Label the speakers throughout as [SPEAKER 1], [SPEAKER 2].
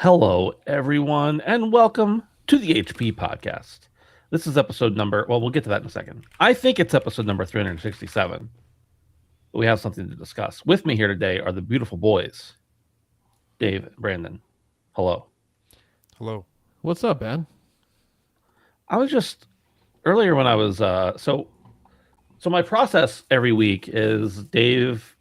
[SPEAKER 1] Hello, everyone, and welcome to the HP podcast. This is episode number, well, we'll get to that in a second. I think it's episode number 367, but we have something to discuss. With me here today are the beautiful boys, Dave and Brandon. Hello.
[SPEAKER 2] Hello.
[SPEAKER 3] What's up, Ben?
[SPEAKER 1] I was just, earlier when I was, so my process every week is Dave,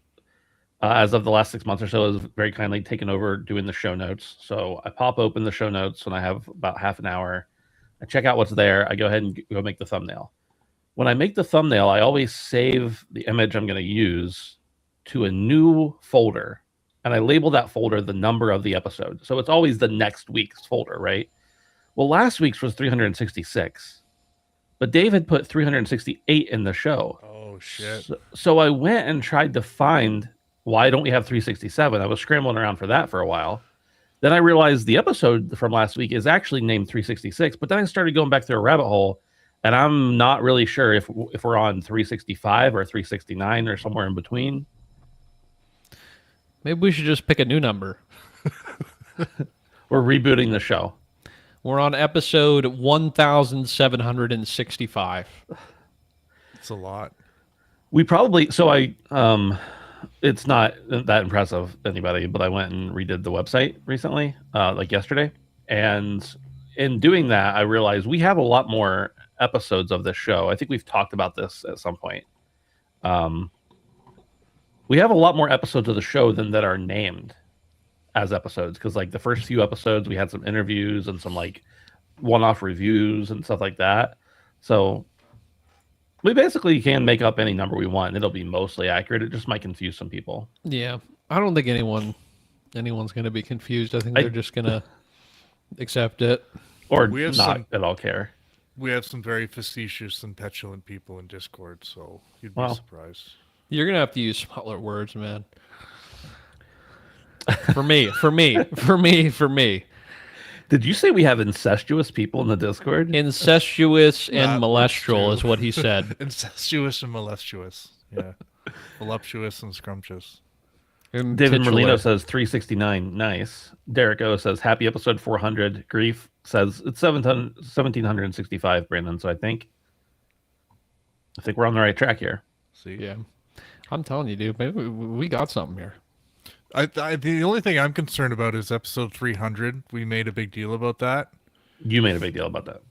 [SPEAKER 1] as of the last 6 months or so, has very kindly taken over doing the show notes. So I pop open the show notes when I have about half an hour. I check out what's there. I go ahead and go make the thumbnail. When I make the thumbnail, I always save the image I'm going to use to a new folder. And I label that folder the number of the episode. So it's always the next week's folder, right? Well, last week's was 366. But Dave had put 368 in the show.
[SPEAKER 2] Oh, shit.
[SPEAKER 1] So I went and tried to find... why don't we have 367? I was scrambling around for that for a while. Then I realized the episode from last week is actually named 366, but then I started going back through a rabbit hole, and I'm not really sure if we're on 365 or 369 or somewhere in between.
[SPEAKER 3] Maybe we should just pick a new number.
[SPEAKER 1] We're rebooting the show.
[SPEAKER 3] We're on episode 1765.
[SPEAKER 2] It's a lot.
[SPEAKER 1] We probably, it's not that impressive to anybody, but I went and redid the website recently, like yesterday. And in doing that, I realized we have a lot more episodes of this show. I think we've talked about this at some point. We have a lot more episodes of the show than that are named as episodes. Because like the first few episodes, we had some interviews and some like one-off reviews and stuff like that. So we basically can make up any number we want, and it'll be mostly accurate. It just might confuse some people.
[SPEAKER 3] Yeah, I don't think anyone's going to be confused. I think they're just going to accept it.
[SPEAKER 1] Or not at all care.
[SPEAKER 2] We have some very facetious and petulant people in Discord, so you'd be surprised.
[SPEAKER 3] You're going to have to use smaller words, man. For me.
[SPEAKER 1] Did you say we have incestuous people in the Discord?
[SPEAKER 3] Incestuous and molestial is what he said.
[SPEAKER 2] Incestuous and molestuous. Yeah. Voluptuous and scrumptious.
[SPEAKER 3] And
[SPEAKER 1] David
[SPEAKER 3] titular.
[SPEAKER 1] Merlino says 369. Nice. Derek O says happy episode 400. Grief says it's 1765, Brandon. So I think we're on the right track here.
[SPEAKER 2] See?
[SPEAKER 3] Yeah. I'm telling you, dude, maybe we got something here.
[SPEAKER 2] The only thing I'm concerned about is episode 300. We made a big deal about that.
[SPEAKER 1] You made a big deal about that.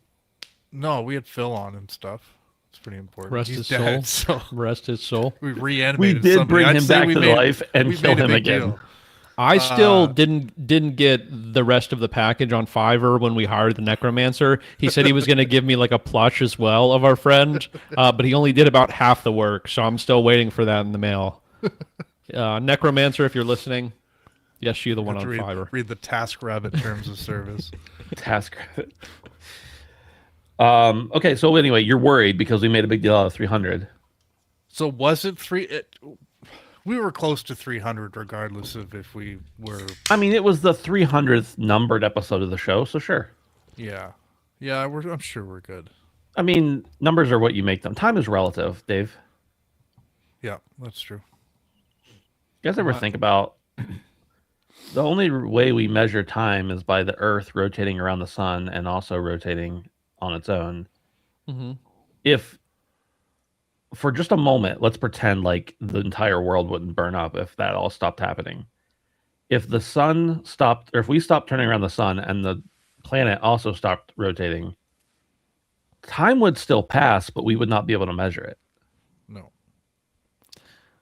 [SPEAKER 2] No, we had Phil on and stuff. It's pretty important.
[SPEAKER 3] Rest
[SPEAKER 2] He's
[SPEAKER 3] his
[SPEAKER 2] dead,
[SPEAKER 3] soul.
[SPEAKER 2] so
[SPEAKER 3] Rest his soul.
[SPEAKER 2] we reanimated
[SPEAKER 1] We did
[SPEAKER 2] somebody.
[SPEAKER 1] bring him back to life and kill him again.
[SPEAKER 2] Deal.
[SPEAKER 3] I still didn't get the rest of the package on Fiverr when we hired the necromancer. He said he was going to give me like a plush as well of our friend, but he only did about half the work, so I'm still waiting for that in the mail. Necromancer, if you're listening, yes, you the one on Fiverr.
[SPEAKER 2] Read the TaskRabbit terms of service.
[SPEAKER 1] TaskRabbit. Okay, so anyway, you're worried because we made a big deal out of 300.
[SPEAKER 2] So was it we were close to 300 regardless of if we were...
[SPEAKER 1] I mean, it was the 300th numbered episode of the show, so sure.
[SPEAKER 2] Yeah. Yeah, I'm sure we're good.
[SPEAKER 1] I mean, numbers are what you make them. Time is relative, Dave.
[SPEAKER 2] Yeah, that's true.
[SPEAKER 1] You guys ever think about the only way we measure time is by the Earth rotating around the sun and also rotating on its own.
[SPEAKER 3] Mm-hmm.
[SPEAKER 1] If, for just a moment, let's pretend like the entire world wouldn't burn up if that all stopped happening. If the sun stopped, or if we stopped turning around the sun and the planet also stopped rotating, time would still pass, but we would not be able to measure it.
[SPEAKER 2] No.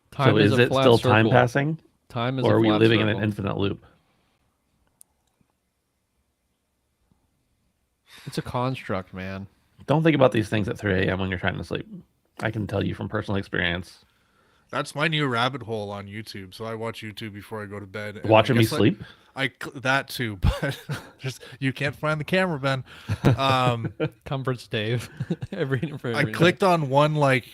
[SPEAKER 3] Time
[SPEAKER 1] so is it still time passing?
[SPEAKER 3] Time is
[SPEAKER 1] or
[SPEAKER 3] a
[SPEAKER 1] are we
[SPEAKER 3] flat
[SPEAKER 1] living
[SPEAKER 3] circle.
[SPEAKER 1] in an infinite loop?
[SPEAKER 3] It's a construct, man.
[SPEAKER 1] Don't think about these things at 3 a.m. when you're trying to sleep. I can tell you from personal experience.
[SPEAKER 2] That's my new rabbit hole on YouTube. So I watch YouTube before I go to bed.
[SPEAKER 1] Watching me sleep?
[SPEAKER 2] That too, but just you can't find the camera, Ben.
[SPEAKER 3] Comforts Dave. every
[SPEAKER 2] I clicked on one like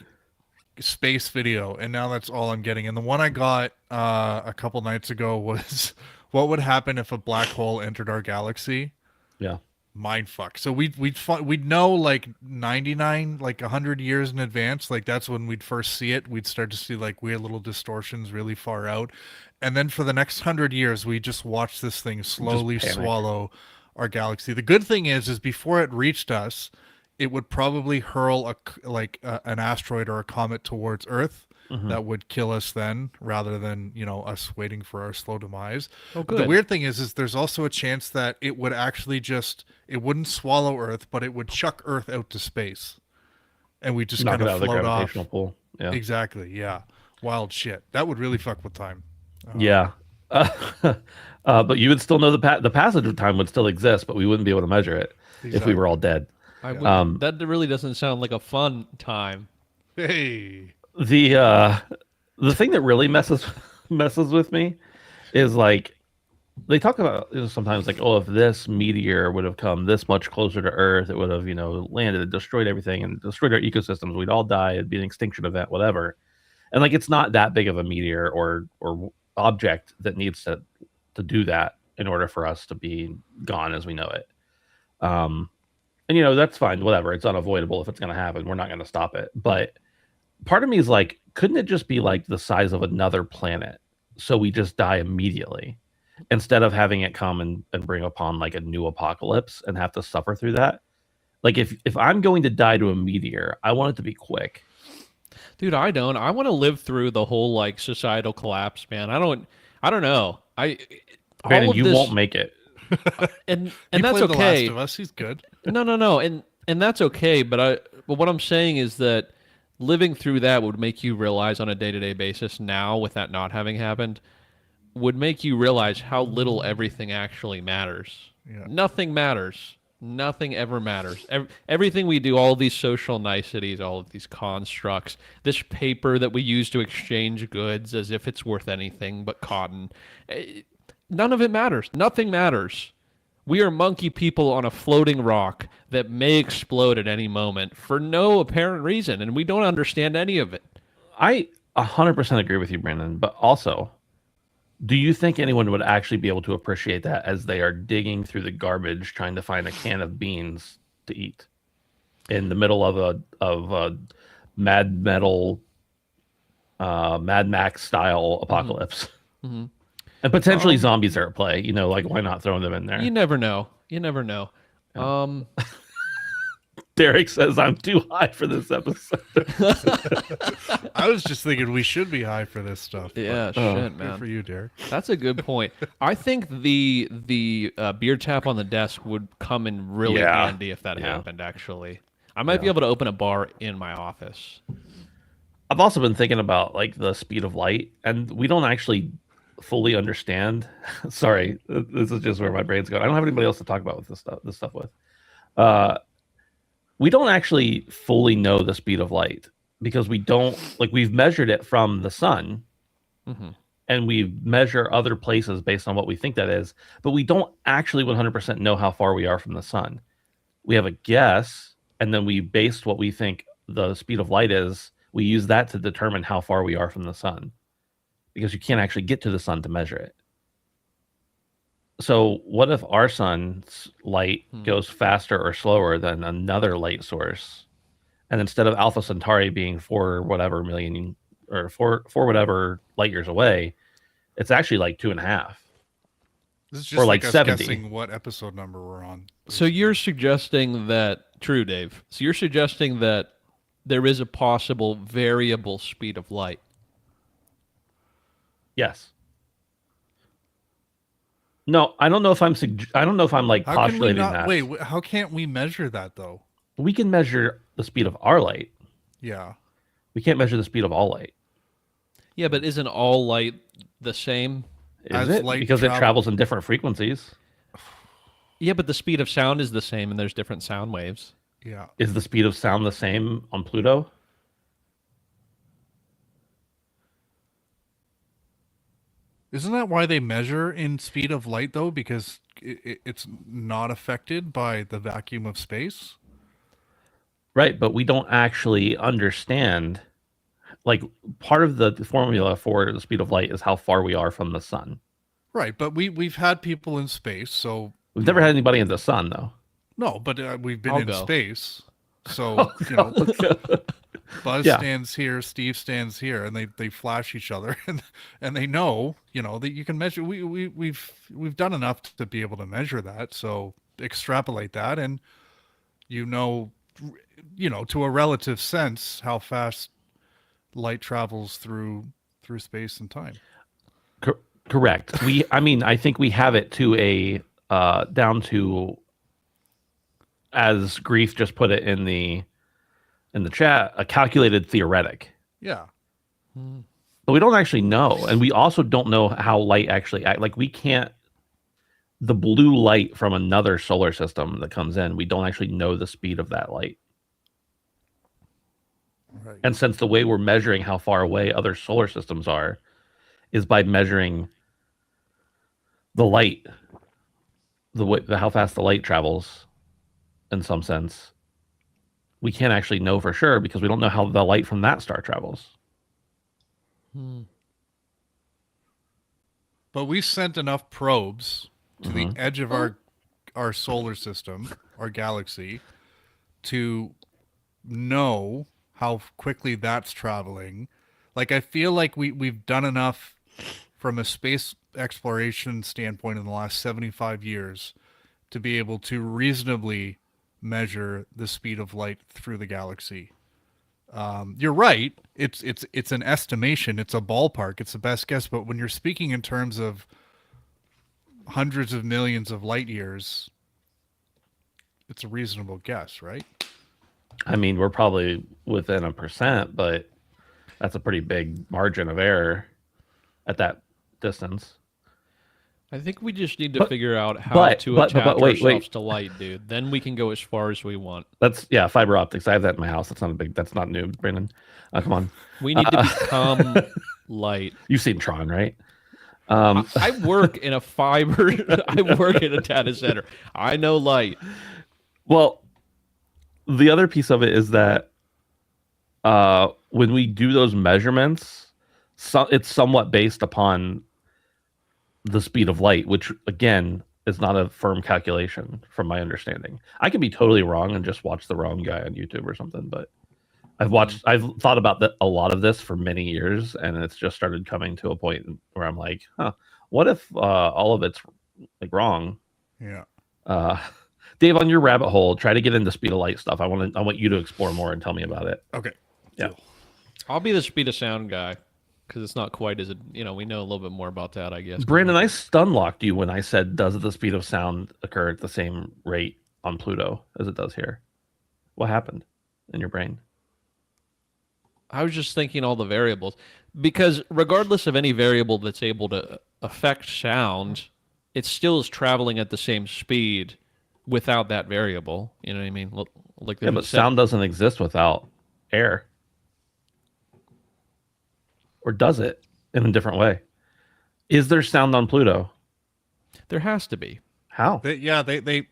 [SPEAKER 2] space video, and now that's all I'm getting. And the one I got a couple nights ago was what would happen if a black hole entered our galaxy.
[SPEAKER 1] Yeah.
[SPEAKER 2] mind fuck. So we'd know like 99, like 100 years in advance. Like that's when we'd first see it. We'd start to see like weird little distortions really far out, and then for the next 100 years, we just watch this thing slowly
[SPEAKER 1] panic.
[SPEAKER 2] swallow our galaxy. The good thing is before it reached us, it would probably hurl an asteroid or a comet towards Earth. That would kill us then, rather than us waiting for our slow demise.
[SPEAKER 3] Oh,
[SPEAKER 2] But the
[SPEAKER 3] good.
[SPEAKER 2] weird thing is there's also a chance that it would actually it wouldn't swallow Earth, but it would chuck Earth out to space, and we just
[SPEAKER 1] Knock
[SPEAKER 2] kind
[SPEAKER 1] it out
[SPEAKER 2] of
[SPEAKER 1] of the
[SPEAKER 2] float off.
[SPEAKER 1] gravitational pull. Yeah.
[SPEAKER 2] Exactly. Yeah. Wild shit. That would really fuck with time.
[SPEAKER 1] Yeah. But you would still know the passage of time would still exist, but we wouldn't be able to measure it if we were all dead.
[SPEAKER 3] That really doesn't sound like a fun time.
[SPEAKER 2] Hey.
[SPEAKER 1] The thing that really messes with me is like they talk about sometimes like, oh, if this meteor would have come this much closer to Earth, it would have landed and destroyed everything and destroyed our ecosystems. We'd all die. It'd be an extinction event, whatever. And like it's not that big of a meteor or object that needs to do that in order for us to be gone as we know it. And that's fine, whatever. It's unavoidable. If it's going to happen, we're not going to stop it. But part of me is like, couldn't it just be like the size of another planet, so we just die immediately instead of having it come and bring upon like a new apocalypse and have to suffer through that? Like if I'm going to die to a meteor, I want it to be quick.
[SPEAKER 3] Dude, I don't. I want to live through the whole like societal collapse, man. I don't know.
[SPEAKER 1] Brandon, you won't make it.
[SPEAKER 3] And
[SPEAKER 2] He
[SPEAKER 3] that's
[SPEAKER 2] played
[SPEAKER 3] okay.
[SPEAKER 2] The Last of Us. He's good.
[SPEAKER 3] No. And that's okay, but what I'm saying is that living through that would make you realize on a day-to-day basis now, with that not having happened, would make you realize how little everything actually matters.
[SPEAKER 2] Yeah.
[SPEAKER 3] Nothing matters. Nothing ever matters. Everything we do, all these social niceties, all of these constructs, this paper that we use to exchange goods as if it's worth anything but cotton, none of it matters. Nothing matters. We are monkey people on a floating rock that may explode at any moment for no apparent reason, and we don't understand any of it.
[SPEAKER 1] I 100% agree with you, Brandon. But also, do you think anyone would actually be able to appreciate that as they are digging through the garbage trying to find a can of beans to eat in the middle of a Mad Max style apocalypse?
[SPEAKER 3] Mm-hmm.
[SPEAKER 1] And potentially zombies are at play. Like why not throw them in there?
[SPEAKER 3] You never know.
[SPEAKER 1] Derek says I'm too high for this episode.
[SPEAKER 2] I was just thinking we should be high for this stuff.
[SPEAKER 3] Yeah,
[SPEAKER 2] but
[SPEAKER 3] shit,
[SPEAKER 2] good
[SPEAKER 3] man.
[SPEAKER 2] for you, Derek.
[SPEAKER 3] That's a good point. I think the beer tap on the desk would come in really handy if that happened, actually. I might be able to open a bar in my office.
[SPEAKER 1] I've also been thinking about like the speed of light, and we don't actually fully understand. Sorry, this is just where my brain's going. I don't have anybody else to talk about with this stuff with. We don't actually fully know the speed of light because we don't we've measured it from the sun, and we measure other places based on what we think that is, but we don't actually 100% know how far we are from the sun. We have a guess, and then we based what we think the speed of light is. We use that to determine how far we are from the sun, because you can't actually get to the sun to measure it. So what if our sun's light goes faster or slower than another light source? And instead of Alpha Centauri being 4 whatever million or 4 whatever light years away, it's actually like 2.5.
[SPEAKER 2] This is just
[SPEAKER 1] or like
[SPEAKER 2] us
[SPEAKER 1] 70.
[SPEAKER 2] guessing what episode number we're on.
[SPEAKER 3] So you're suggesting that, true, Dave. So you're suggesting that there is a possible variable speed of light.
[SPEAKER 1] Yes. No, I don't know if I'm like
[SPEAKER 2] How can we
[SPEAKER 1] postulating
[SPEAKER 2] not?
[SPEAKER 1] that.
[SPEAKER 2] Wait, how can't we measure that though?
[SPEAKER 1] We can measure the speed of our light.
[SPEAKER 2] Yeah.
[SPEAKER 1] We can't measure the speed of all light.
[SPEAKER 3] Yeah, but isn't all light the same?
[SPEAKER 1] Is
[SPEAKER 2] As
[SPEAKER 1] it?
[SPEAKER 2] light
[SPEAKER 1] Because it travels in different frequencies.
[SPEAKER 3] Yeah, but the speed of sound is the same, and there's different sound waves.
[SPEAKER 2] Yeah.
[SPEAKER 1] Is the speed of sound the same on Pluto?
[SPEAKER 2] Isn't that why they measure in speed of light though? Because it's not affected by the vacuum of space.
[SPEAKER 1] Right, but we don't actually understand. Like, part of the formula for the speed of light is how far we are from the sun.
[SPEAKER 2] Right, but we've had people in space, so
[SPEAKER 1] We've never had anybody in the sun, though.
[SPEAKER 2] No, but we've been
[SPEAKER 3] I'll
[SPEAKER 2] in
[SPEAKER 3] go.
[SPEAKER 2] space, so you know, Buzz
[SPEAKER 1] Yeah.
[SPEAKER 2] stands here, Steve stands here, and they flash each other, and they know, you know, that you can measure. We've done enough to be able to measure that. So extrapolate that, and you know, to a relative sense, how fast light travels through space and time.
[SPEAKER 1] Correct. I mean, I think we have it to a down to, as Grief just put it in the chat, a calculated theoretic.
[SPEAKER 2] Yeah.
[SPEAKER 1] But we don't actually know, and we also don't know how light actually act. Like we can't. The blue light from another solar system that comes in, we don't actually know the speed of that light.
[SPEAKER 2] Right.
[SPEAKER 1] And since the way we're measuring how far away other solar systems are is by measuring the light, how fast the light travels, in some sense, we can't actually know for sure because we don't know how the light from that star travels.
[SPEAKER 2] But we sent enough probes to the edge of our solar system, our galaxy, to know how quickly that's traveling. Like I feel like we've done enough from a space exploration standpoint in the last 75 years to be able to reasonably measure the speed of light through the galaxy. You're right. It's an estimation. It's a ballpark. It's the best guess. But when you're speaking in terms of hundreds of millions of light years, it's a reasonable guess, right?
[SPEAKER 1] I mean, we're probably within 1%, but that's a pretty big margin of error at that distance.
[SPEAKER 3] I think we just need to figure out how
[SPEAKER 1] but-
[SPEAKER 3] to
[SPEAKER 1] but-
[SPEAKER 3] attach
[SPEAKER 1] but wait,
[SPEAKER 3] ourselves to light, dude. Then we can go as far as we want.
[SPEAKER 1] That's fiber optics. I have that in my house. That's not new, Brandon. Come on.
[SPEAKER 3] We need to become light.
[SPEAKER 1] You've seen Tron, right?
[SPEAKER 3] I work in a fiber. I work in a data center. I know light.
[SPEAKER 1] Well, the other piece of it is that when we do those measurements, it's somewhat based upon the speed of light, which again is not a firm calculation from my understanding. I could be totally wrong and just watch the wrong guy on YouTube or something, but I've thought about a lot of this for many years, and it's just started coming to a point where I'm like, what if all of it's like wrong?
[SPEAKER 2] Yeah.
[SPEAKER 1] Dave, on your rabbit hole, try to get into speed of light stuff. I want you to explore more and tell me about it.
[SPEAKER 2] Okay.
[SPEAKER 1] Yeah.
[SPEAKER 2] Cool.
[SPEAKER 3] I'll be the speed of sound guy because it's not quite as we know a little bit more about that, I guess.
[SPEAKER 1] Brandon, I stun locked you when I said, does the speed of sound occur at the same rate on Pluto as it does here? What happened in your brain?
[SPEAKER 3] I was just thinking all the variables because regardless of any variable that's able to affect sound, it still is traveling at the same speed without that variable. You know what I mean? Like
[SPEAKER 1] Yeah, but sound doesn't exist without air. Or does it in a different way? Is there sound on Pluto?
[SPEAKER 3] There has to be.
[SPEAKER 1] How?
[SPEAKER 2] They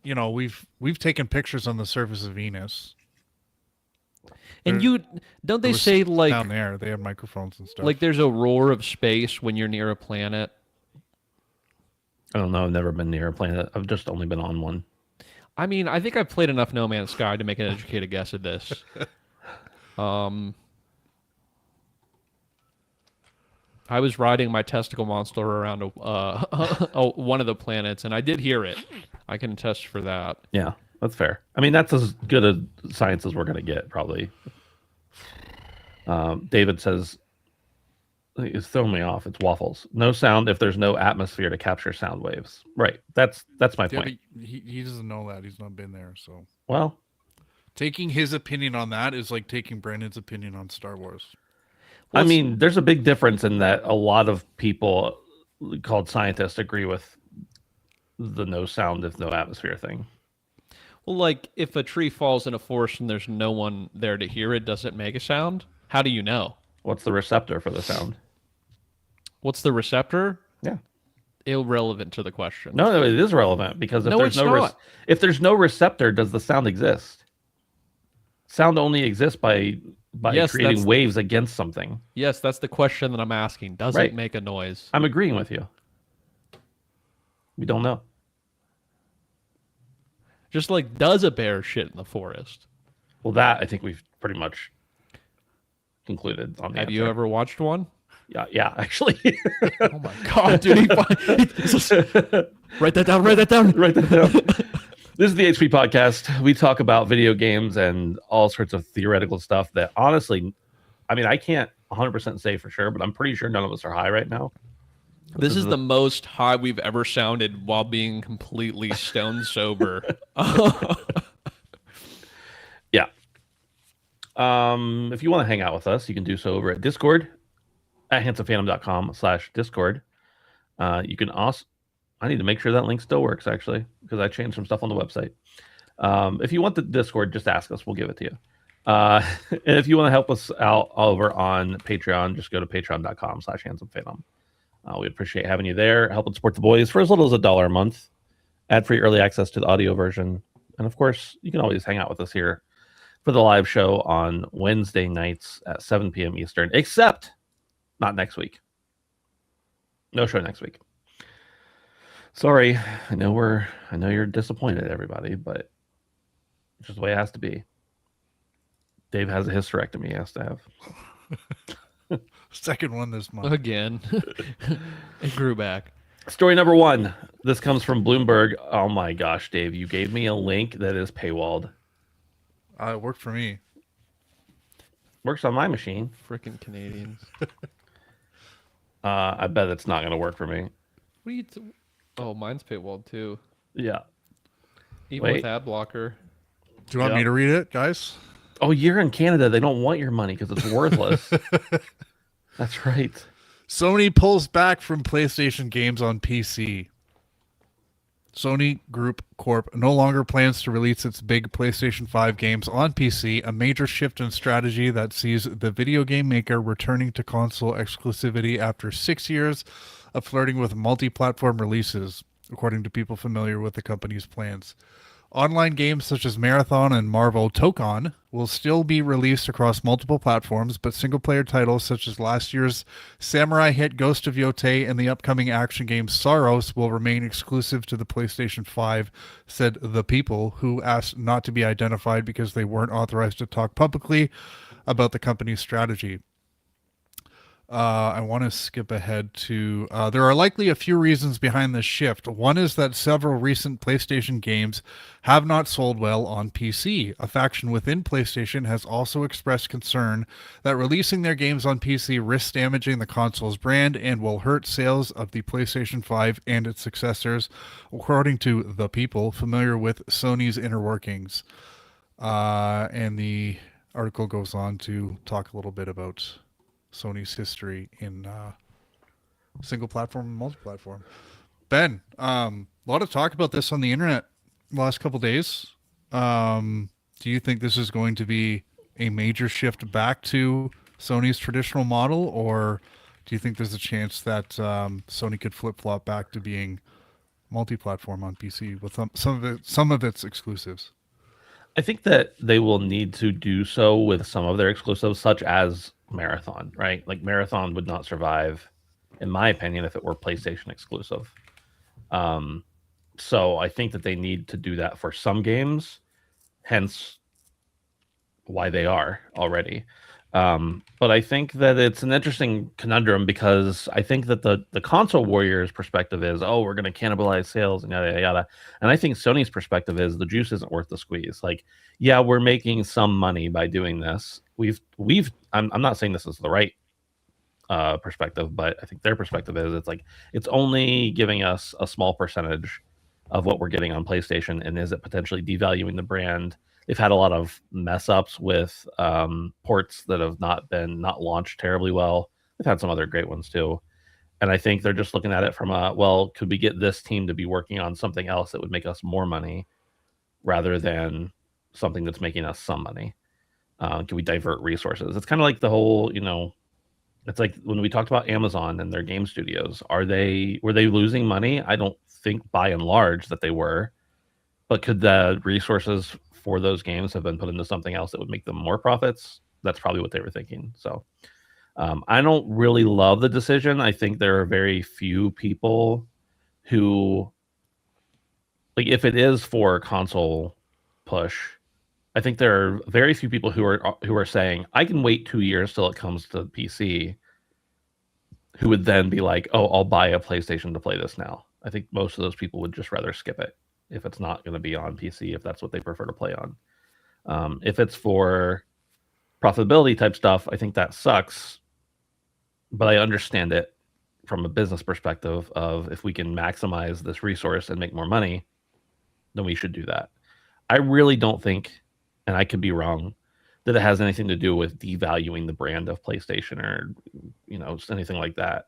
[SPEAKER 2] we've taken pictures on the surface of Venus.
[SPEAKER 3] And don't they
[SPEAKER 2] There was
[SPEAKER 3] say like
[SPEAKER 2] down there they have microphones and stuff.
[SPEAKER 3] like there's a roar of space when you're near a planet?
[SPEAKER 1] I don't know. I've never been near a planet. I've just only been on one.
[SPEAKER 3] I mean, I think I've played enough No Man's Sky to make an educated guess at this. I was riding my testicle monster around one of the planets, and I did hear it. I can attest for that.
[SPEAKER 1] Yeah, that's fair. I mean, that's as good a science as we're going to get, probably. David says, it's throwing me off. It's waffles. No sound if there's no atmosphere to capture sound waves. Right. That's my point.
[SPEAKER 2] He doesn't know that. He's not been there. So
[SPEAKER 1] Well,
[SPEAKER 2] taking his opinion on that is like taking Brandon's opinion on Star Wars.
[SPEAKER 1] I mean, there's a big difference in that a lot of people called scientists agree with the no sound if no atmosphere thing.
[SPEAKER 3] Well, like if a tree falls in a forest and there's no one there to hear it, does it make a sound? How do you know?
[SPEAKER 1] What's the receptor for the sound?
[SPEAKER 3] What's the receptor?
[SPEAKER 1] Yeah.
[SPEAKER 3] Irrelevant to the question.
[SPEAKER 1] No, it is relevant because if
[SPEAKER 3] No,
[SPEAKER 1] there's
[SPEAKER 3] it's
[SPEAKER 1] no
[SPEAKER 3] not.
[SPEAKER 1] if there's no receptor, does the sound exist? Sound only exists by
[SPEAKER 3] Yes,
[SPEAKER 1] creating
[SPEAKER 3] that's-
[SPEAKER 1] waves against something.
[SPEAKER 3] Yes, that's the question that I'm asking. Does
[SPEAKER 1] Right.
[SPEAKER 3] it make a noise?
[SPEAKER 1] I'm agreeing with you. We don't know.
[SPEAKER 3] Just like, does a bear shit in the forest?
[SPEAKER 1] Well, that I think we've pretty much concluded on the
[SPEAKER 3] Have
[SPEAKER 1] answer.
[SPEAKER 3] you ever watched one?
[SPEAKER 1] Yeah, actually.
[SPEAKER 3] Oh my god, dude! Write that down. Write that down.
[SPEAKER 1] Write that down. This is the HP podcast. We talk about video games and all sorts of theoretical stuff that honestly, I mean, I can't 100% say for sure, but I'm pretty sure none of us are high right now.
[SPEAKER 3] This is the most high we've ever sounded while being completely stone sober.
[SPEAKER 1] Yeah. If you want to hang out with us, you can do so over at Discord at handsomephantom.com/Discord. You can also, I need to make sure that link still works actually, because I changed some stuff on the website. If you want the Discord, just ask us. We'll give it to you. And if you want to help us out over on Patreon, just go to patreon.com/handsomephantom. We appreciate having you there, helping support the boys for as little as $1 a month. Ad-free early access to the audio version. And of course, you can always hang out with us here for the live show on Wednesday nights at 7 p.m. Eastern, except not next week. No show next week. Sorry, I know you're disappointed, everybody, but it's just the way it has to be. Dave has a hysterectomy he has to have.
[SPEAKER 2] Second one this month.
[SPEAKER 3] Again. It grew back.
[SPEAKER 1] Story number 1. This comes from Bloomberg. Oh my gosh, Dave, you gave me a link that is paywalled.
[SPEAKER 2] It worked for me.
[SPEAKER 1] Works on my machine.
[SPEAKER 3] Freaking Canadians.
[SPEAKER 1] I bet it's not going to work for me.
[SPEAKER 3] Oh, mine's paywalled too.
[SPEAKER 1] Yeah.
[SPEAKER 3] Even with ad blocker.
[SPEAKER 2] Do you want me to read it, guys?
[SPEAKER 1] Oh, you're in Canada. They don't want your money because it's worthless. That's right.
[SPEAKER 2] Sony pulls back from PlayStation games on PC. Sony Group Corp no longer plans to release its big PlayStation 5 games on PC, a major shift in strategy that sees the video game maker returning to console exclusivity after 6 years of flirting with multi-platform releases, according to people familiar with the company's plans. Online games such as Marathon and Marvel Tokon will still be released across multiple platforms, but single-player titles such as last year's samurai hit Ghost of Yotei and the upcoming action game Saros will remain exclusive to the PlayStation 5, said the people, who asked not to be identified because they weren't authorized to talk publicly about the company's strategy. I want to skip ahead to, there are likely a few reasons behind this shift. One is that several recent PlayStation games have not sold well on PC. A faction within PlayStation has also expressed concern that releasing their games on PC risks damaging the console's brand and will hurt sales of the PlayStation 5 and its successors, according to the people familiar with Sony's inner workings. And the article goes on to talk a little bit about Sony's history in single platform and multi-platform. Ben, a lot of talk about this on the internet the last couple days. Do you think this is going to be a major shift back to Sony's traditional model, or do you think there's a chance that Sony could flip-flop back to being multi-platform on PC with some of its exclusives?
[SPEAKER 1] I think that they will need to do so with some of their exclusives, such as Marathon, right? Like Marathon would not survive, in my opinion, if it were PlayStation exclusive. So I think that they need to do that for some games, hence why they are already. But I think that it's an interesting conundrum, because I think that the console warriors perspective is, oh, we're going to cannibalize sales and yada, yada, yada. And I think Sony's perspective is the juice isn't worth the squeeze. Like, yeah, we're making some money by doing this. I'm not saying this is the right perspective, but I think their perspective is it's only giving us a small percentage of what we're getting on PlayStation, and is it potentially devaluing the brand? They've had a lot of mess ups with ports that have not launched terribly well. They've had some other great ones too. And I think they're just looking at it from could we get this team to be working on something else that would make us more money rather than something that's making us some money? Can we divert resources? It's kind of like the whole, it's like when we talked about Amazon and their game studios. Were they losing money? I don't think by and large that they were. But could the resources for those games have been put into something else that would make them more profits? That's probably what they were thinking. So I don't really love the decision. I think there are very few people who, like if it is for console push, I think there are very few people who are saying I can wait 2 years till it comes to PC, who would then be like, oh, I'll buy a PlayStation to play this now. I think most of those people would just rather skip it if it's not going to be on PC, if that's what they prefer to play on. If it's for profitability type stuff, I think that sucks, but I understand it from a business perspective of if we can maximize this resource and make more money, then we should do that. I really don't think, and I could be wrong, that it has anything to do with devaluing the brand of PlayStation or, just anything like that.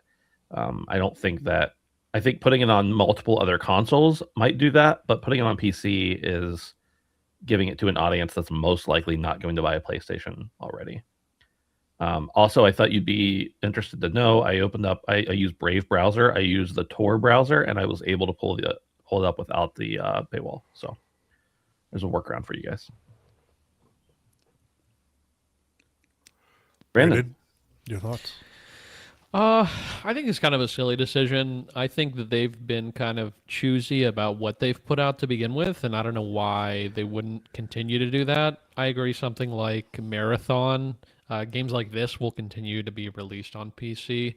[SPEAKER 1] I don't think that. I think putting it on multiple other consoles might do that, but putting it on PC is giving it to an audience that's most likely not going to buy a PlayStation already. Also, I thought you'd be interested to know, I use Brave browser. I use the Tor browser, and I was able to pull it up without the paywall. So there's a workaround for you guys. Brandon,
[SPEAKER 2] your thoughts?
[SPEAKER 3] I think it's kind of a silly decision. I think that they've been kind of choosy about what they've put out to begin with, and I don't know why they wouldn't continue to do that. I agree something like Marathon, games like this will continue to be released on PC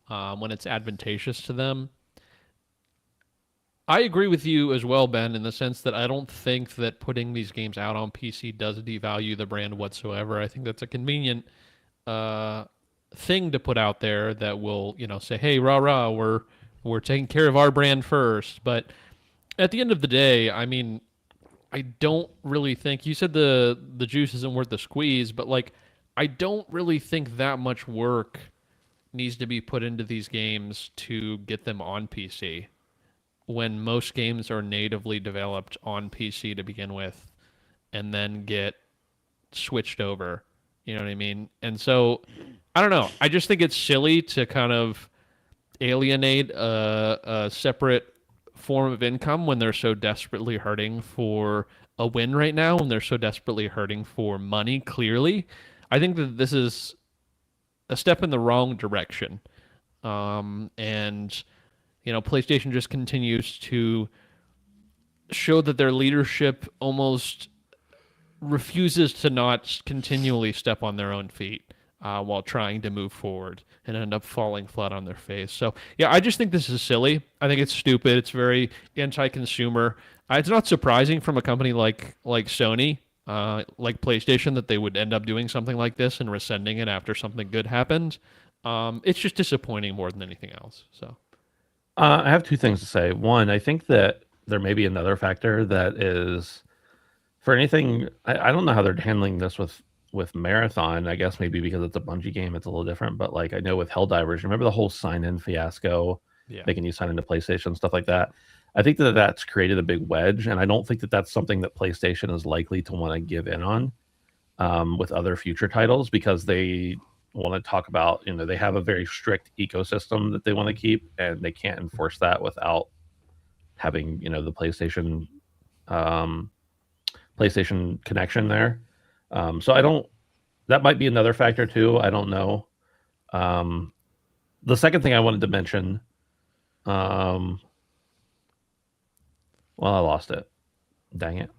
[SPEAKER 3] when it's advantageous to them. I agree with you as well, Ben, in the sense that I don't think that putting these games out on PC does devalue the brand whatsoever. I think that's a convenient thing to put out there that will, say, hey, rah rah, we're taking care of our brand first. But at the end of the day, I mean, I don't really think, you said the juice isn't worth the squeeze, but like, I don't really think that much work needs to be put into these games to get them on PC, when most games are natively developed on PC to begin with and then get switched over. You know what I mean? And so, I don't know. I just think it's silly to kind of alienate a separate form of income when they're so desperately hurting for a win right now, and they're so desperately hurting for money, clearly. I think that this is a step in the wrong direction. And, PlayStation just continues to show that their leadership almost refuses to not continually step on their own feet while trying to move forward and end up falling flat on their face. So, yeah, I just think this is silly. I think it's stupid. It's very anti-consumer. It's not surprising from a company like Sony, like PlayStation, that they would end up doing something like this and rescinding it after something good happened. It's just disappointing more than anything else. So,
[SPEAKER 1] I have two things to say. One, I think that there may be another factor that is, for anything, I don't know how they're handling this with Marathon. I guess maybe because it's a Bungie game, it's a little different. But like I know with Helldivers, remember the whole sign-in fiasco, making you sign into PlayStation, stuff like that. I think that that's created a big wedge, and I don't think that that's something that PlayStation is likely to want to give in on with other future titles, because they want to talk about, they have a very strict ecosystem that they want to keep, and they can't enforce that without having, the PlayStation connection there. So that might be another factor too. I don't know. The second thing I wanted to mention, well, I lost it. Dang it.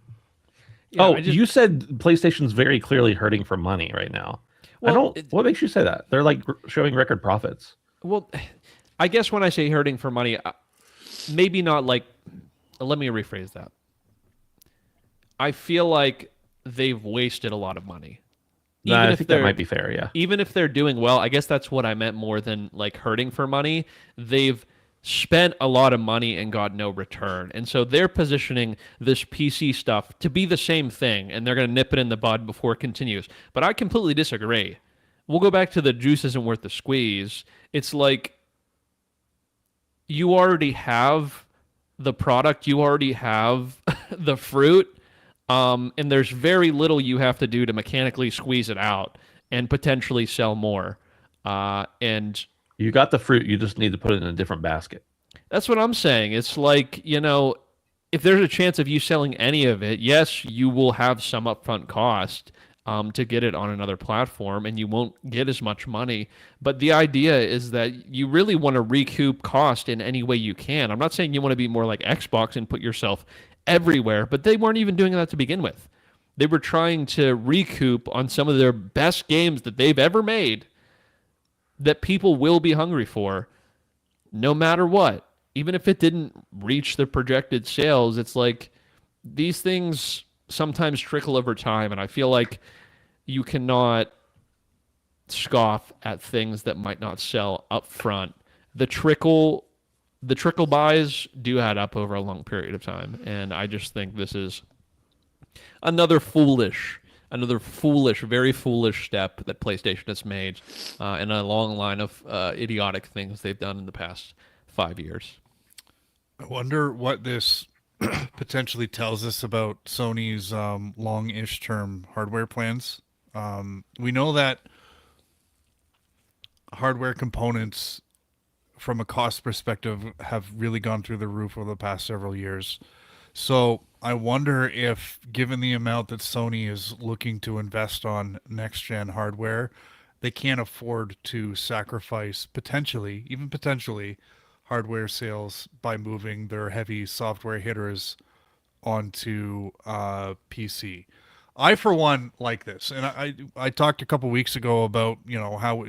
[SPEAKER 1] Yeah, you said PlayStation's very clearly hurting for money right now. Well, what makes you say that? They're like showing record profits.
[SPEAKER 3] Well, I guess when I say hurting for money, maybe not like, let me rephrase that. I feel like they've wasted a lot of money.
[SPEAKER 1] I think that might be fair, yeah.
[SPEAKER 3] Even if they're doing well, I guess that's what I meant more than like hurting for money. They've spent a lot of money and got no return. And so they're positioning this PC stuff to be the same thing, and they're going to nip it in the bud before it continues. But I completely disagree. We'll go back to the juice isn't worth the squeeze. It's like you already have the product, you already have the fruit, and there's very little you have to do to mechanically squeeze it out and potentially sell more. And
[SPEAKER 1] you got the fruit, you just need to put it in a different basket.
[SPEAKER 3] That's what I'm saying. It's like, if there's a chance of you selling any of it, yes, you will have some upfront cost to get it on another platform, and you won't get as much money. But the idea is that you really want to recoup cost in any way you can. I'm not saying you want to be more like Xbox and put yourself everywhere, but they weren't even doing that to begin with. They were trying to recoup on some of their best games that they've ever made that people will be hungry for no matter what. Even if it didn't reach the projected sales, it's like these things sometimes trickle over time, and I feel like you cannot scoff at things that might not sell up front. The trickle buys do add up over a long period of time, and I just think this is another foolish, very foolish step that PlayStation has made in a long line of idiotic things they've done in the past 5 years.
[SPEAKER 2] I wonder what this potentially tells us about Sony's long-ish term hardware plans. We know that hardware components from a cost perspective have really gone through the roof over the past several years. So I wonder if, given the amount that Sony is looking to invest on next-gen hardware, they can't afford to sacrifice potentially, hardware sales by moving their heavy software hitters onto PC. I, for one, like this. And I talked a couple weeks ago about, how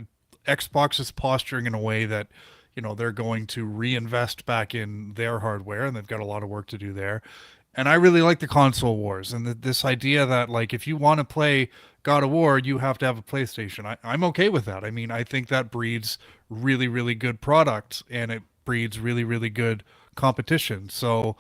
[SPEAKER 2] Xbox is posturing in a way that, they're going to reinvest back in their hardware, and they've got a lot of work to do there. And I really like the console wars and this idea that, like, if you want to play God of War, you have to have a PlayStation. I'm okay with that. I mean, I think that breeds really, really good product, and it breeds really, really good competition. So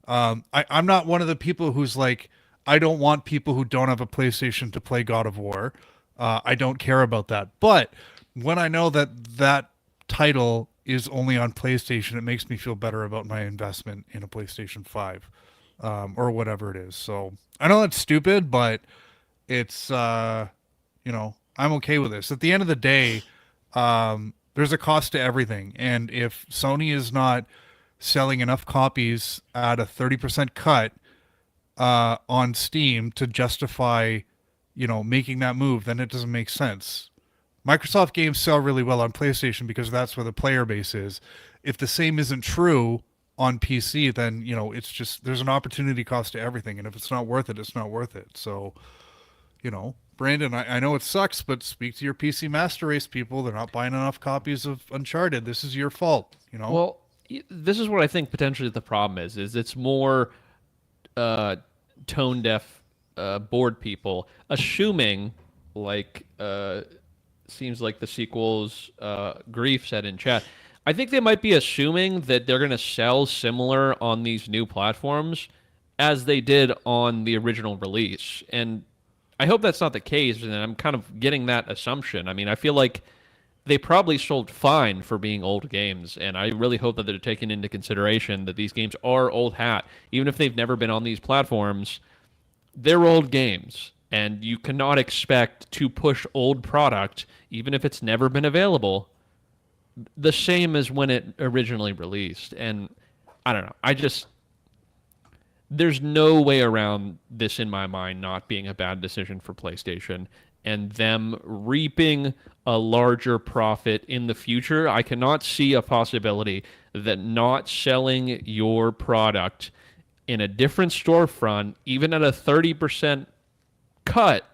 [SPEAKER 2] I'm not one of the people who's like, I don't want people who don't have a PlayStation to play God of War. I don't care about that. But when I know that title is only on PlayStation, it makes me feel better about my investment in a PlayStation 5 or whatever it is. So I know that's stupid, but it's, I'm okay with this. At the end of the day, there's a cost to everything. And if Sony is not selling enough copies at a 30% cut on Steam to justify, making that move, then it doesn't make sense. Microsoft games sell really well on PlayStation because that's where the player base is. If the same isn't true on PC, then, it's just, there's an opportunity cost to everything. And if it's not worth it, it's not worth it. So, Brandon, I know it sucks, but speak to your PC Master Race people. They're not buying enough copies of Uncharted. This is your fault,
[SPEAKER 3] Well, this is what I think potentially the problem is it's more tone deaf bored people assuming, like seems like the sequel's Grief said in chat, I think they might be assuming that they're going to sell similar on these new platforms as they did on the original release. And I hope that's not the case, and I'm kind of getting that assumption. I mean, I feel like they probably sold fine for being old games, and I really hope that they're taking into consideration that these games are old hat. Even if they've never been on these platforms, they're old games, and you cannot expect to push old product, even if it's never been available, the same as when it originally released. And I don't know. There's no way around this in my mind not being a bad decision for PlayStation and them reaping a larger profit in the future. I cannot see a possibility that not selling your product in a different storefront, even at a 30% cut,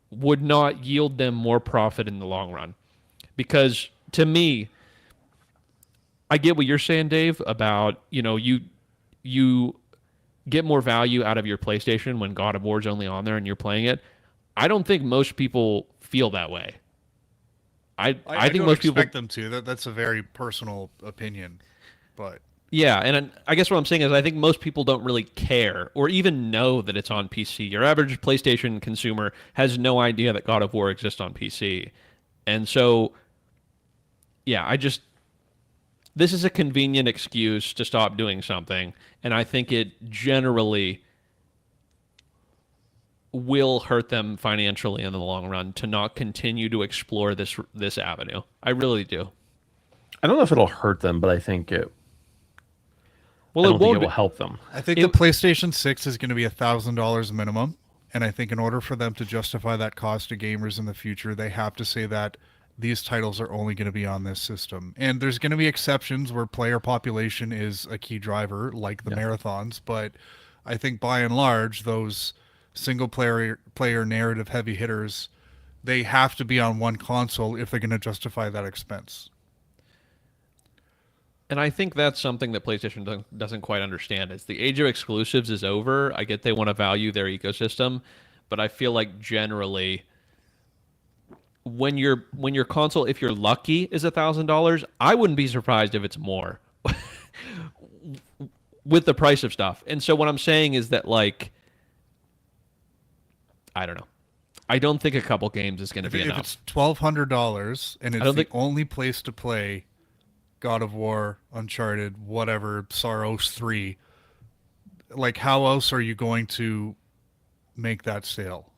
[SPEAKER 3] would not yield them more profit in the long run. Because to me, I get what you're saying, Dave, about, you get more value out of your PlayStation when God of War's only on there and you're playing it. I don't think most people feel that way. I think
[SPEAKER 2] don't
[SPEAKER 3] most people
[SPEAKER 2] expect them to. That's a very personal opinion, but
[SPEAKER 3] yeah, and I guess what I'm saying is I think most people don't really care or even know that it's on PC. Your average PlayStation consumer has no idea that God of War exists on PC. And so, yeah, this is a convenient excuse to stop doing something, and I think it generally will hurt them financially in the long run to not continue to explore this avenue. I really do.
[SPEAKER 1] I don't know if it'll hurt them, but I think it.
[SPEAKER 3] Well,
[SPEAKER 1] I don't
[SPEAKER 3] it
[SPEAKER 1] think
[SPEAKER 3] won't
[SPEAKER 1] it will
[SPEAKER 3] be.
[SPEAKER 1] help them.
[SPEAKER 2] I think the PlayStation 6 is going to be $1,000 minimum. And I think in order for them to justify that cost to gamers in the future, they have to say that these titles are only going to be on this system. And there's going to be exceptions where player population is a key driver, like the marathons. But I think by and large, those single player narrative heavy hitters, they have to be on one console if they're going to justify that expense.
[SPEAKER 3] And I think that's something that PlayStation doesn't quite understand. Is the age of exclusives is over. I get they want to value their ecosystem, but I feel like generally when your console, if you're lucky, is $1,000, I wouldn't be surprised if it's more with the price of stuff. And so what I'm saying is that, like, I don't know. I don't think a couple games is going to be enough.
[SPEAKER 2] If it's $1,200 and it's the only place to play God of War, Uncharted, whatever, Soros 3, like, how else are you going to make that sale?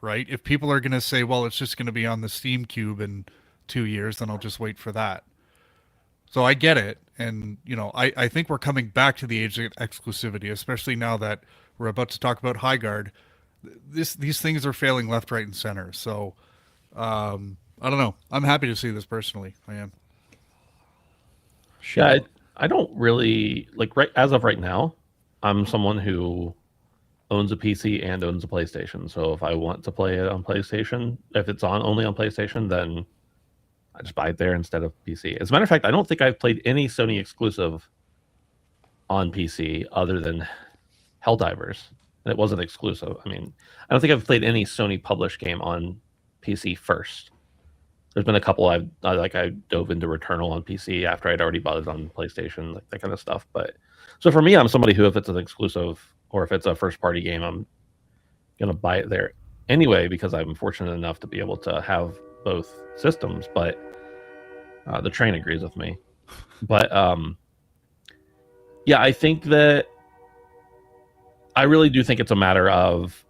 [SPEAKER 2] Right? If people are going to say, well, it's just going to be on the Steam Cube in 2 years, then I'll just wait for that. So I get it. And, you know, I think we're coming back to the age of exclusivity, especially now that we're about to talk about Highguard. These things are failing left, right, and center. So, I don't know. I'm happy to see this personally. I am.
[SPEAKER 1] Yeah, I don't really, like, right as of right now, I'm someone who owns a PC and owns a PlayStation. So if I want to play it on PlayStation, if it's only on PlayStation, then I just buy it there instead of PC. As a matter of fact, I don't think I've played any Sony exclusive on PC other than Helldivers. And it wasn't exclusive. I mean, I don't think I've played any Sony published game on PC first. There's been a couple I dove into Returnal on PC after I'd already bought it on PlayStation, like that kind of stuff. But so for me, I'm somebody who, if it's an exclusive or if it's a first party game, I'm gonna buy it there anyway because I'm fortunate enough to be able to have both systems. But the train agrees with me. But yeah, I think that I really do think it's a matter of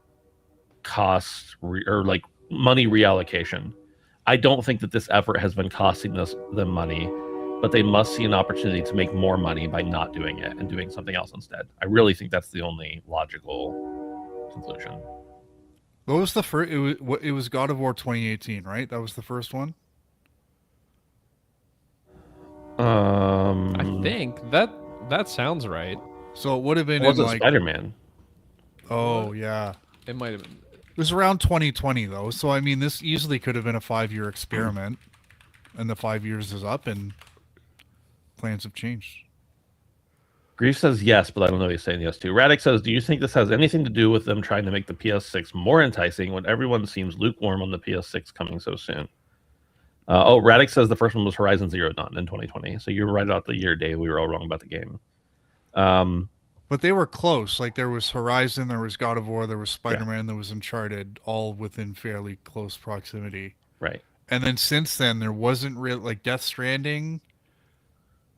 [SPEAKER 1] cost or like money reallocation. I don't think that this effort has been costing them money, but they must see an opportunity to make more money by not doing it and doing something else instead. I really think that's the only logical conclusion.
[SPEAKER 2] What was the first? It was God of War 2018, right? That was the first one.
[SPEAKER 3] I think that sounds right.
[SPEAKER 2] So it would have been
[SPEAKER 1] It wasn't
[SPEAKER 2] like
[SPEAKER 1] Spider-Man.
[SPEAKER 2] Oh yeah,
[SPEAKER 3] It might have been.
[SPEAKER 2] it was around 2020 though. So I mean, this easily could have been a 5-year experiment, and the 5 years is up, and plans have changed.
[SPEAKER 1] Grief says yes, but I don't know what he's saying yes to. Radic says, do you think this has anything to do with them trying to make the PS6 more enticing when everyone seems lukewarm on the PS6 coming so soon? Radic says the first one was Horizon Zero Dawn in 2020. So you're right about the year, Dave. We were all wrong about the game.
[SPEAKER 2] But they were close. Like, there was Horizon, there was God of War, there was Spider-Man, there was Uncharted, all within fairly close proximity.
[SPEAKER 1] Right.
[SPEAKER 2] And then since then, there wasn't real, like, Death Stranding.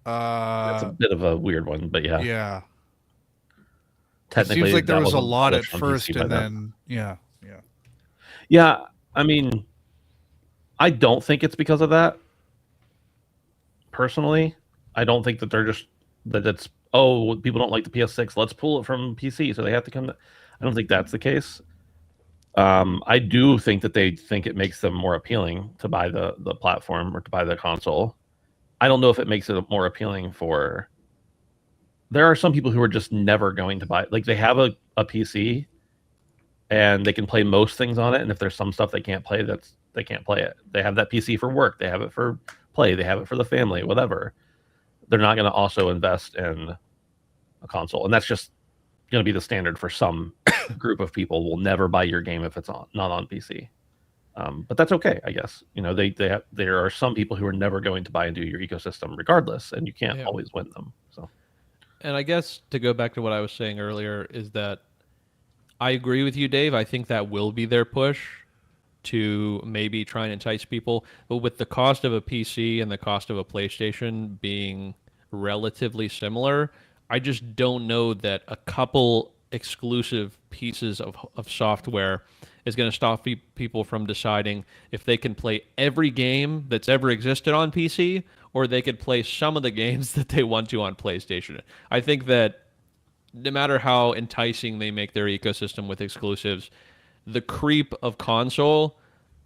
[SPEAKER 1] That's a bit of a weird one, but yeah.
[SPEAKER 2] Yeah.
[SPEAKER 1] Technically,
[SPEAKER 2] it seems like there
[SPEAKER 1] that
[SPEAKER 2] was a
[SPEAKER 1] wasn't
[SPEAKER 2] lot at
[SPEAKER 1] published on
[SPEAKER 2] first,
[SPEAKER 1] PC by
[SPEAKER 2] and
[SPEAKER 1] them.
[SPEAKER 2] then yeah.
[SPEAKER 1] Yeah, I mean, I don't think it's because of that. Personally, I don't think that they're just that it's people don't like the PS6. Let's pull it from PC, so they have to come. I don't think that's the case. I do think that they think it makes them more appealing to buy the platform or to buy the console. I don't know if it makes it more appealing for. There are some people who are just never going to buy. Like, they have a PC, and they can play most things on it. And if there's some stuff they can't play, they can't play it. They have that PC for work. They have it for play. They have it for the family. Whatever. They're not going to also invest in a console, and that's just going to be the standard for some group of people. Will never buy your game if it's not on PC. But that's okay, I guess. You know, there are some people who are never going to buy into your ecosystem regardless, and you can't always win them. So,
[SPEAKER 3] and I guess to go back to what I was saying earlier is that I agree with you, Dave. I think that will be their push to maybe try and entice people. But with the cost of a PC and the cost of a PlayStation being relatively similar, I just don't know that a couple exclusive pieces of software is going to stop people from deciding if they can play every game that's ever existed on PC or they could play some of the games that they want to on PlayStation. I think that no matter how enticing they make their ecosystem with exclusives, the creep of console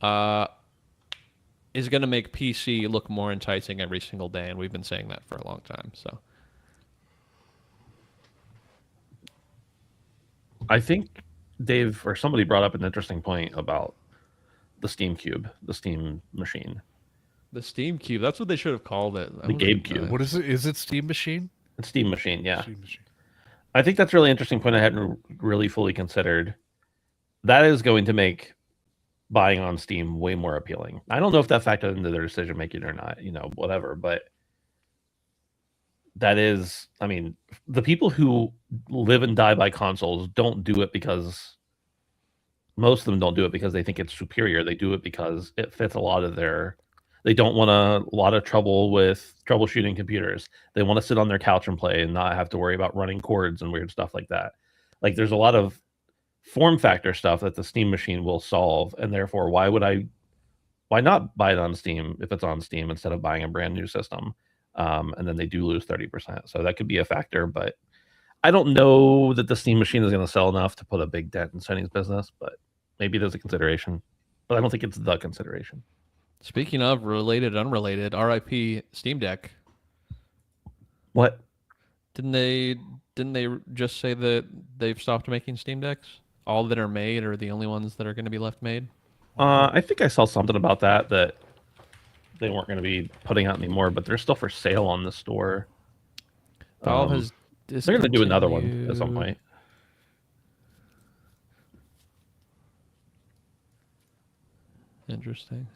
[SPEAKER 3] is going to make PC look more enticing every single day, and we've been saying that for a long time. So,
[SPEAKER 1] I think Dave or somebody brought up an interesting point about the Steam Cube, the Steam machine,
[SPEAKER 3] The Steam Cube. That's what they should have called it. That
[SPEAKER 1] the
[SPEAKER 3] would've
[SPEAKER 1] Gabe
[SPEAKER 3] been
[SPEAKER 1] Cube.
[SPEAKER 3] nice.
[SPEAKER 2] What is it? Is it Steam Machine?
[SPEAKER 1] the Steam machine. Yeah,
[SPEAKER 2] Steam Machine.
[SPEAKER 1] I think that's a really interesting point. I hadn't really fully considered. That is going to make buying on Steam way more appealing. I don't know if that factored into their decision making or not. Whatever, but that is, I mean, the people who live and die by consoles don't do it because most of them don't do it because they think it's superior. They do it because it fits a lot of their. They don't want a lot of trouble with troubleshooting computers. They want to sit on their couch and play and not have to worry about running cords and weird stuff like that. Like there's a lot of form factor stuff that the Steam machine will solve, and therefore why not buy it on Steam if it's on Steam instead of buying a brand new system? And then they do lose 30%. So that could be a factor, but I don't know that the Steam machine is going to sell enough to put a big dent in Sony's business, but maybe there's a consideration. But I don't think it's the consideration.
[SPEAKER 3] Speaking of related, unrelated, RIP Steam Deck.
[SPEAKER 1] What?
[SPEAKER 3] Didn't they just say that they've stopped making Steam Decks? All that are made are the only ones that are going to be left made?
[SPEAKER 1] I think I saw something about that they weren't going to be putting out anymore, but they're still for sale on the store.
[SPEAKER 3] Valve has
[SPEAKER 1] They're going to do another one at some point.
[SPEAKER 3] Interesting.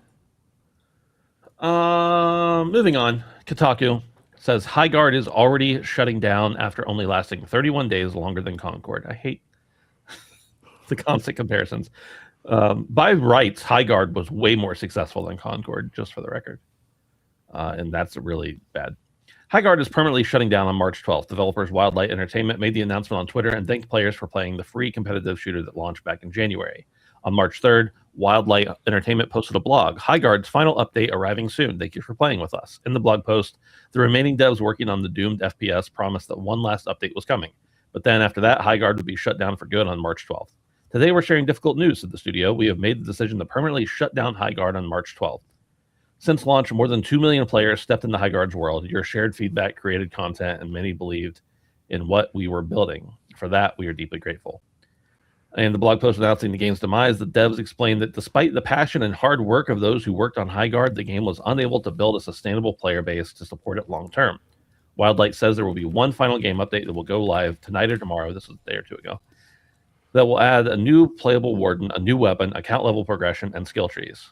[SPEAKER 1] Moving on. Kotaku says Highguard is already shutting down after only lasting 31 days longer than Concord. I hate the constant comparisons. By rights, Highguard was way more successful than Concord, just for the record. And that's really bad. Highguard is permanently shutting down on March 12th. Developers Wildlight Entertainment made the announcement on Twitter and thanked players for playing the free competitive shooter that launched back in January. On March 3rd, Wildlight Entertainment posted a blog. Highguard's final update arriving soon. Thank you for playing with us. In the blog post, the remaining devs working on the doomed FPS promised that one last update was coming. But then after that, Highguard would be shut down for good on March 12th. Today we're sharing difficult news at the studio. We have made the decision to permanently shut down Highguard on March 12th. Since launch, more than 2 million players stepped into Highguard's world. Your shared feedback created content, and many believed in what we were building. For that, we are deeply grateful. In the blog post announcing the game's demise, the devs explained that despite the passion and hard work of those who worked on Highguard, the game was unable to build a sustainable player base to support it long term. Wildlight says there will be one final game update that will go live tonight or tomorrow. This was a day or two ago. That will add a new playable warden, a new weapon, account level progression, and skill trees.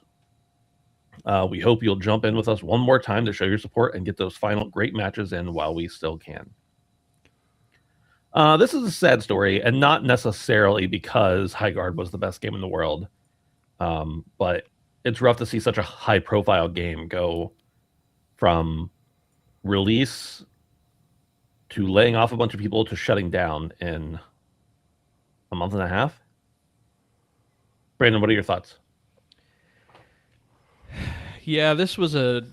[SPEAKER 1] We hope you'll jump in with us one more time to show your support and get those final great matches in while we still can. This is a sad story, and not necessarily because Highguard was the best game in the world, but it's rough to see such a high-profile game go from release to laying off a bunch of people to shutting down in a month and a half. Brandon, what are your thoughts?
[SPEAKER 3] Yeah, this was a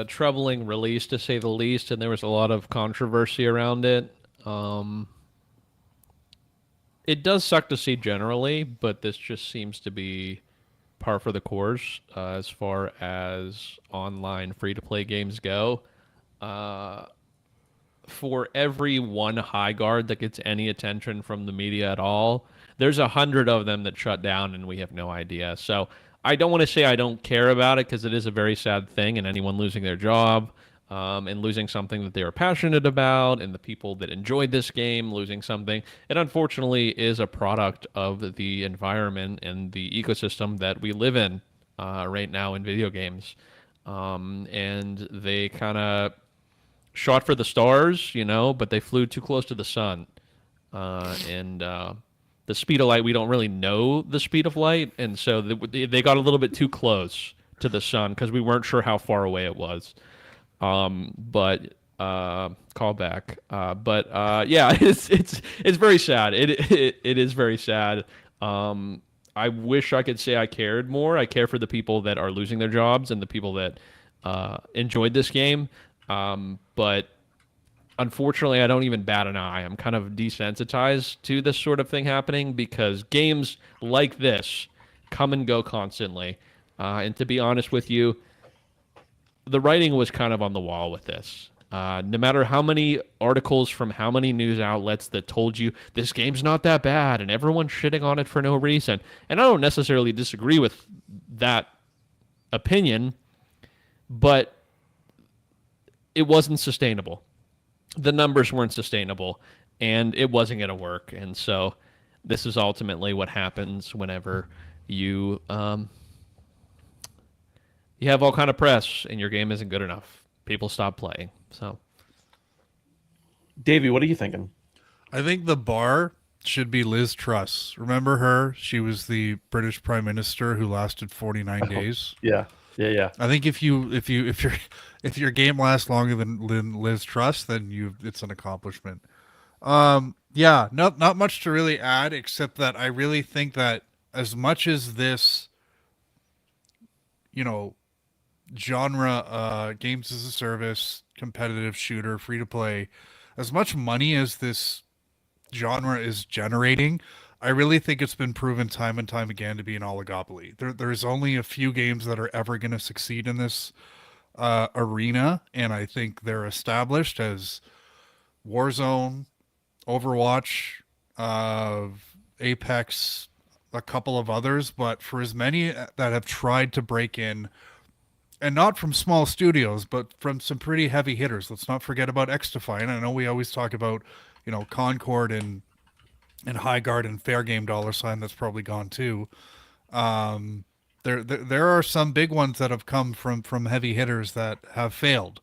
[SPEAKER 3] troubling release, to say the least, and there was a lot of controversy around it. It does suck to see generally, but this just seems to be par for the course as far as online free-to-play games go. For every one Highguard that gets any attention from the media at all, there's 100 of them that shut down, and we have no idea. So I don't want to say I don't care about it, because it is a very sad thing, and anyone losing their job and losing something that they were passionate about, and the people that enjoyed this game losing something, it unfortunately is a product of the environment and the ecosystem that we live in right now in video games. And they kind of shot for the stars, but they flew too close to the sun. The speed of light, we don't really know the speed of light, and so they got a little bit too close to the sun because we weren't sure how far away it was. But call back. Yeah, it's very sad. It is very sad. I wish I could say I cared more. I care for the people that are losing their jobs and the people that enjoyed this game. But unfortunately, I don't even bat an eye. I'm kind of desensitized to this sort of thing happening because games like this come and go constantly. And to be honest with you, the writing was kind of on the wall with this. No matter how many articles from how many news outlets that told you this game's not that bad and everyone's shitting on it for no reason. And I don't necessarily disagree with that opinion, but it wasn't sustainable. The numbers weren't sustainable, and it wasn't going to work. And so this is ultimately what happens whenever you you have all kind of press and your game isn't good enough. People stop playing. So,
[SPEAKER 1] Davey, what are you thinking?
[SPEAKER 2] I think the bar should be Liz Truss. Remember her? She was the British Prime Minister who lasted 49 days.
[SPEAKER 1] Yeah.
[SPEAKER 2] I think if your game lasts longer than Liz Truss, then it's an accomplishment. Yeah, not much to really add except that I really think that as much as this, genre, games as a service, competitive shooter, free to play, as much money as this genre is generating, I really think it's been proven time and time again to be an oligopoly. There's only a few games that are ever going to succeed in this arena, and I think they're established as Warzone, Overwatch, Apex, a couple of others. But for as many that have tried to break in, and not from small studios, but from some pretty heavy hitters. Let's not forget about XDefy. And I know we always talk about, Concord and Highguard and Fair Game $. That's probably gone too. There are some big ones that have come from heavy hitters that have failed.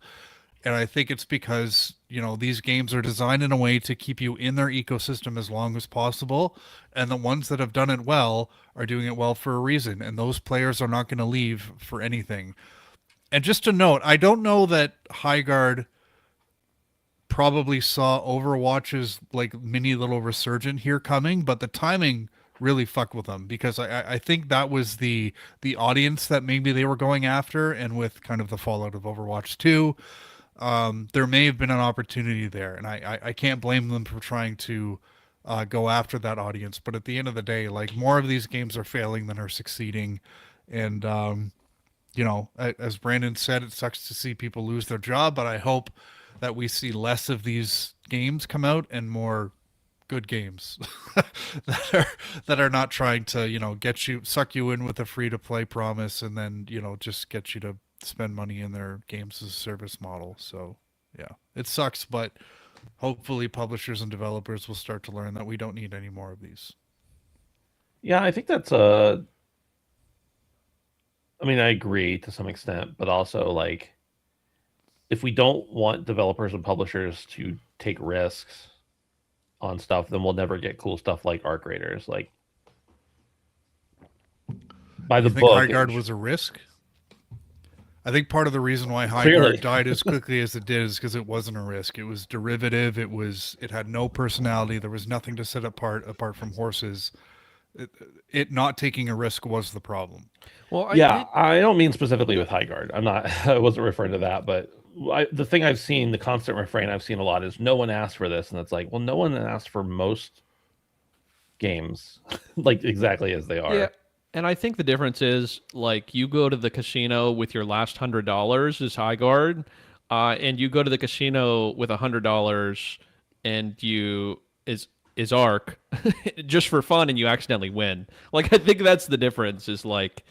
[SPEAKER 2] And I think it's because, these games are designed in a way to keep you in their ecosystem as long as possible. And the ones that have done it well are doing it well for a reason. And those players are not going to leave for anything. And just to note, I don't know that Highguard probably saw Overwatch's like mini little resurgent here coming, but the timing really fucked with them because I think that was the audience that maybe they were going after, and with kind of the fallout of Overwatch 2, there may have been an opportunity there, and I can't blame them for trying to go after that audience. But at the end of the day, like, more of these games are failing than are succeeding, and as Brandon said, it sucks to see people lose their job, but I hope that we see less of these games come out and more good games that are not trying to, suck you in with a free to play promise and then, just get you to spend money in their games as a service model. So yeah, it sucks, but hopefully publishers and developers will start to learn that we don't need any more of these.
[SPEAKER 1] Yeah, I think that's I mean, I agree to some extent, but also, like, if we don't want developers and publishers to take risks on stuff, then we'll never get cool stuff like Arc Raiders. Like, by the
[SPEAKER 2] You think
[SPEAKER 1] book,
[SPEAKER 2] Highguard was a risk? I think part of the reason why
[SPEAKER 1] Clearly.
[SPEAKER 2] Highguard died as quickly as it did is because it wasn't a risk. It was derivative. It had no personality. There was nothing to set apart from horses. It not taking a risk was the problem.
[SPEAKER 3] well,
[SPEAKER 1] I don't mean specifically with Highguard. I wasn't referring to that, but the thing I've seen, the constant refrain I've seen a lot is no one asked for this, and it's like, well, no one asked for most games, like, exactly as they are.
[SPEAKER 3] Yeah, and I think the difference is, like, you go to the casino with your last $100 is Highguard, and you go to the casino with $100 and you is Arc just for fun, and you accidentally win. Like, I think that's the difference. Is like,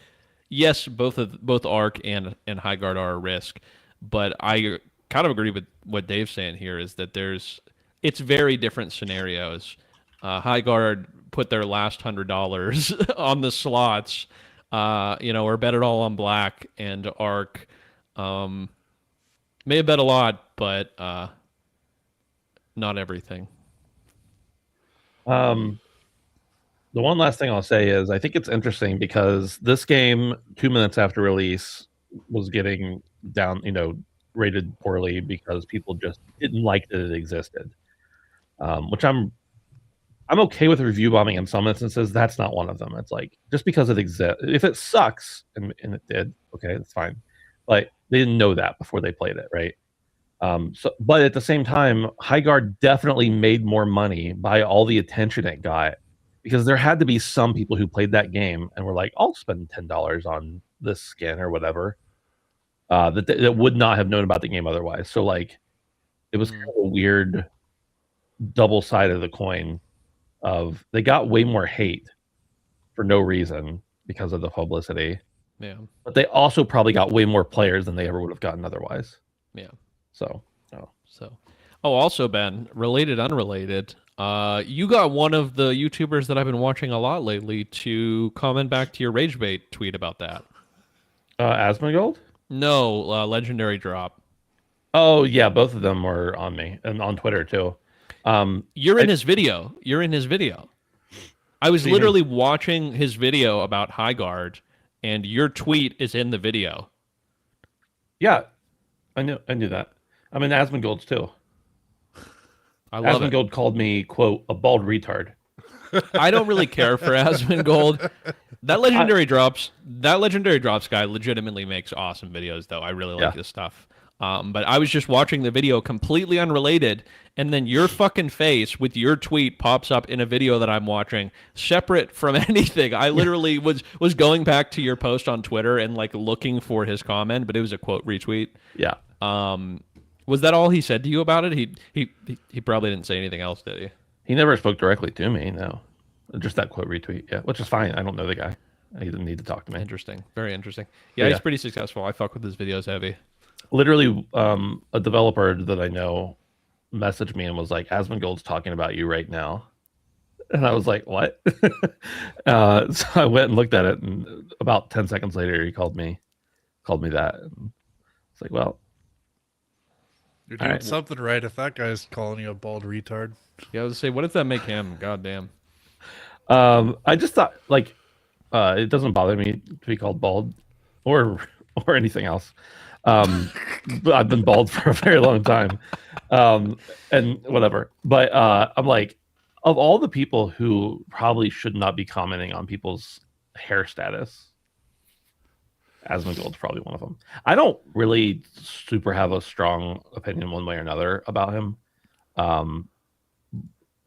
[SPEAKER 3] yes, both Arc and Highguard are a risk, but I kind of agree with what Dave's saying here. Is that it's very different scenarios. Highguard put their last $100 on the slots, or bet it all on black, and Arc may have bet a lot, but not everything.
[SPEAKER 1] The one last thing I'll say is I think it's interesting because this game, 2 minutes after release, was getting down, rated poorly because people just didn't like that it existed. Which I'm okay with review bombing in some instances. That's not one of them. It's like, just because it exists, if it sucks, and it did, okay, that's fine. But they didn't know that before they played it, right? But at the same time, Highguard definitely made more money by all the attention it got, because there had to be some people who played that game and were like, I'll spend $10 on this skin or whatever, that would not have known about the game otherwise. So, like, It was kind of a weird double side of the coin of they got way more hate for no reason because of the publicity,
[SPEAKER 3] Yeah.
[SPEAKER 1] but they also probably got way more players than they ever would have gotten otherwise.
[SPEAKER 3] Yeah.
[SPEAKER 1] So, no.
[SPEAKER 3] So, oh, also Ben, related, unrelated. You got one of the YouTubers that I've been watching a lot lately to comment back to your Rage Bait tweet about that.
[SPEAKER 1] Asmongold?
[SPEAKER 3] No, Legendary Drop.
[SPEAKER 1] Oh yeah, both of them were on me and on Twitter too.
[SPEAKER 3] You're in his video. You're in his video. I was
[SPEAKER 1] do you mean?
[SPEAKER 3] literally watching his video about Highguard, and your tweet is in the video.
[SPEAKER 1] Yeah, I knew that. I'm in Asmongold's too.
[SPEAKER 3] I love it.
[SPEAKER 1] Asmongold called me, quote, a bald retard.
[SPEAKER 3] I don't really care for Asmongold. That legendary drops guy legitimately makes awesome videos, though. I really like his stuff. But I was just watching the video completely unrelated, and then your fucking face with your tweet pops up in a video that I'm watching, separate from anything. I literally was going back to your post on Twitter and like looking for his comment, but it was a quote retweet.
[SPEAKER 1] Yeah.
[SPEAKER 3] Was that all he said to you about it? He probably didn't say anything else, did he?
[SPEAKER 1] He never spoke directly to me, no. Just that quote retweet, yeah, which is fine. I don't know the guy. He didn't need to talk to me.
[SPEAKER 3] Interesting. Very interesting. Yeah, he's pretty successful. I fuck with his videos heavy.
[SPEAKER 1] Literally, a developer that I know messaged me and was like, Asmongold's talking about you right now. And I was like, what? So I went and looked at it, and about 10 seconds later, he called me that. And it's like, well,
[SPEAKER 2] You're doing something right if that guy's calling you a bald retard.
[SPEAKER 3] Yeah, I was say, what if that make him? Goddamn.
[SPEAKER 1] I just thought, like, it doesn't bother me to be called bald or anything else. But I've been bald for a very long time, and whatever. But I'm like, of all the people who probably should not be commenting on people's hair status, Asmongold's probably one of them. I don't really super have a strong opinion one way or another about him.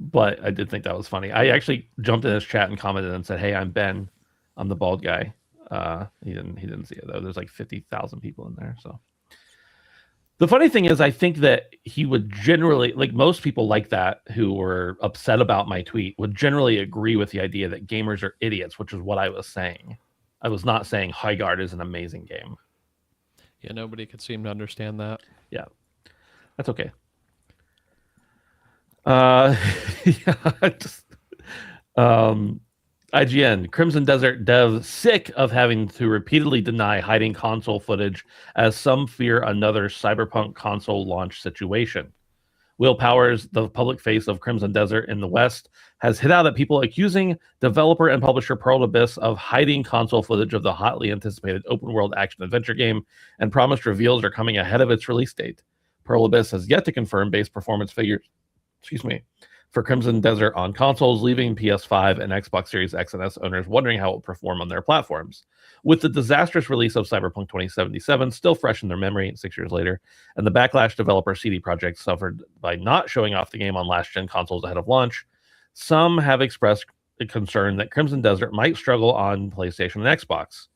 [SPEAKER 1] But I did think that was funny. I actually jumped in his chat and commented and said, "Hey, I'm Ben. I'm the bald guy." He didn't see it though. There's like 50,000 people in there. So the funny thing is, I think that he would generally, like most people like that who were upset about my tweet, would generally agree with the idea that gamers are idiots, which is what I was saying. I was not saying Highguard is an amazing game.
[SPEAKER 3] Yeah, nobody could seem to understand that.
[SPEAKER 1] Yeah, that's okay. Yeah, just IGN, Crimson Desert dev sick of having to repeatedly deny hiding console footage as some fear another Cyberpunk console launch situation. Will Powers, the public face of Crimson Desert in the West, has hit out at people accusing developer and publisher Pearl Abyss of hiding console footage of the hotly anticipated open-world action-adventure game, and promised reveals are coming ahead of its release date. Pearl Abyss has yet to confirm base performance figures for Crimson Desert on consoles, leaving PS5 and Xbox Series X and S owners wondering how it will perform on their platforms. With the disastrous release of Cyberpunk 2077 still fresh in their memory 6 years later, and the backlash developer CD Projekt suffered by not showing off the game on last-gen consoles ahead of launch, some have expressed a concern that Crimson Desert might struggle on PlayStation and Xbox.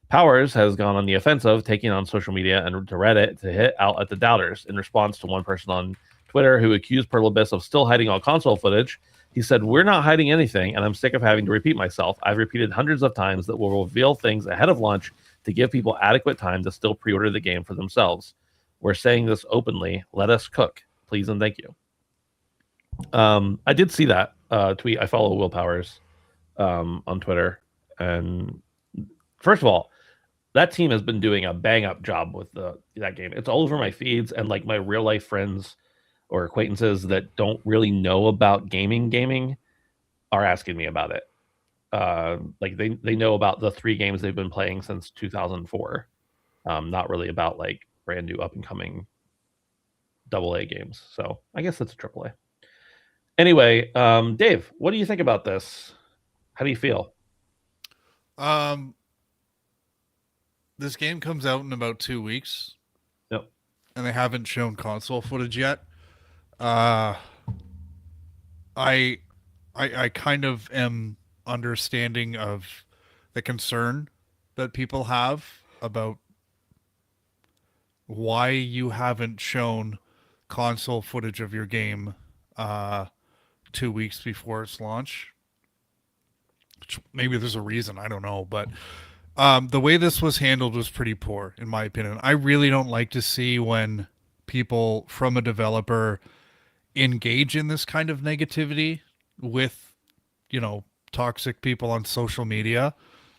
[SPEAKER 1] Powers has gone on the offensive, taking on social media and to Reddit to hit out at the doubters. In response to one person on Twitter who accused Pearl Abyss of still hiding all console footage, he said, "We're not hiding anything, and I'm sick of having to repeat myself. I've repeated hundreds of times that we'll reveal things ahead of launch to give people adequate time to still pre-order the game for themselves. We're saying this openly. Let us cook. Please and thank you." I did see that tweet. I follow Will Powers on Twitter. And first of all, that team has been doing a bang-up job with that game. It's all over my feeds, and like my real-life friends or acquaintances that don't really know about gaming are asking me about it. Like they know about the 3 games they've been playing since 2004. Not really about like brand new up and coming AA games. So I guess that's a AAA. Anyway, Dave, what do you think about this? How do you feel?
[SPEAKER 2] This game comes out in about 2 weeks.
[SPEAKER 1] Yep.
[SPEAKER 2] And they haven't shown console footage yet. I kind of am understanding of the concern that people have about why you haven't shown console footage of your game 2 weeks before its launch. Maybe there's a reason, I don't know, but the way this was handled was pretty poor, in my opinion. I really don't like to see when people from a developer engage in this kind of negativity with, toxic people on social media.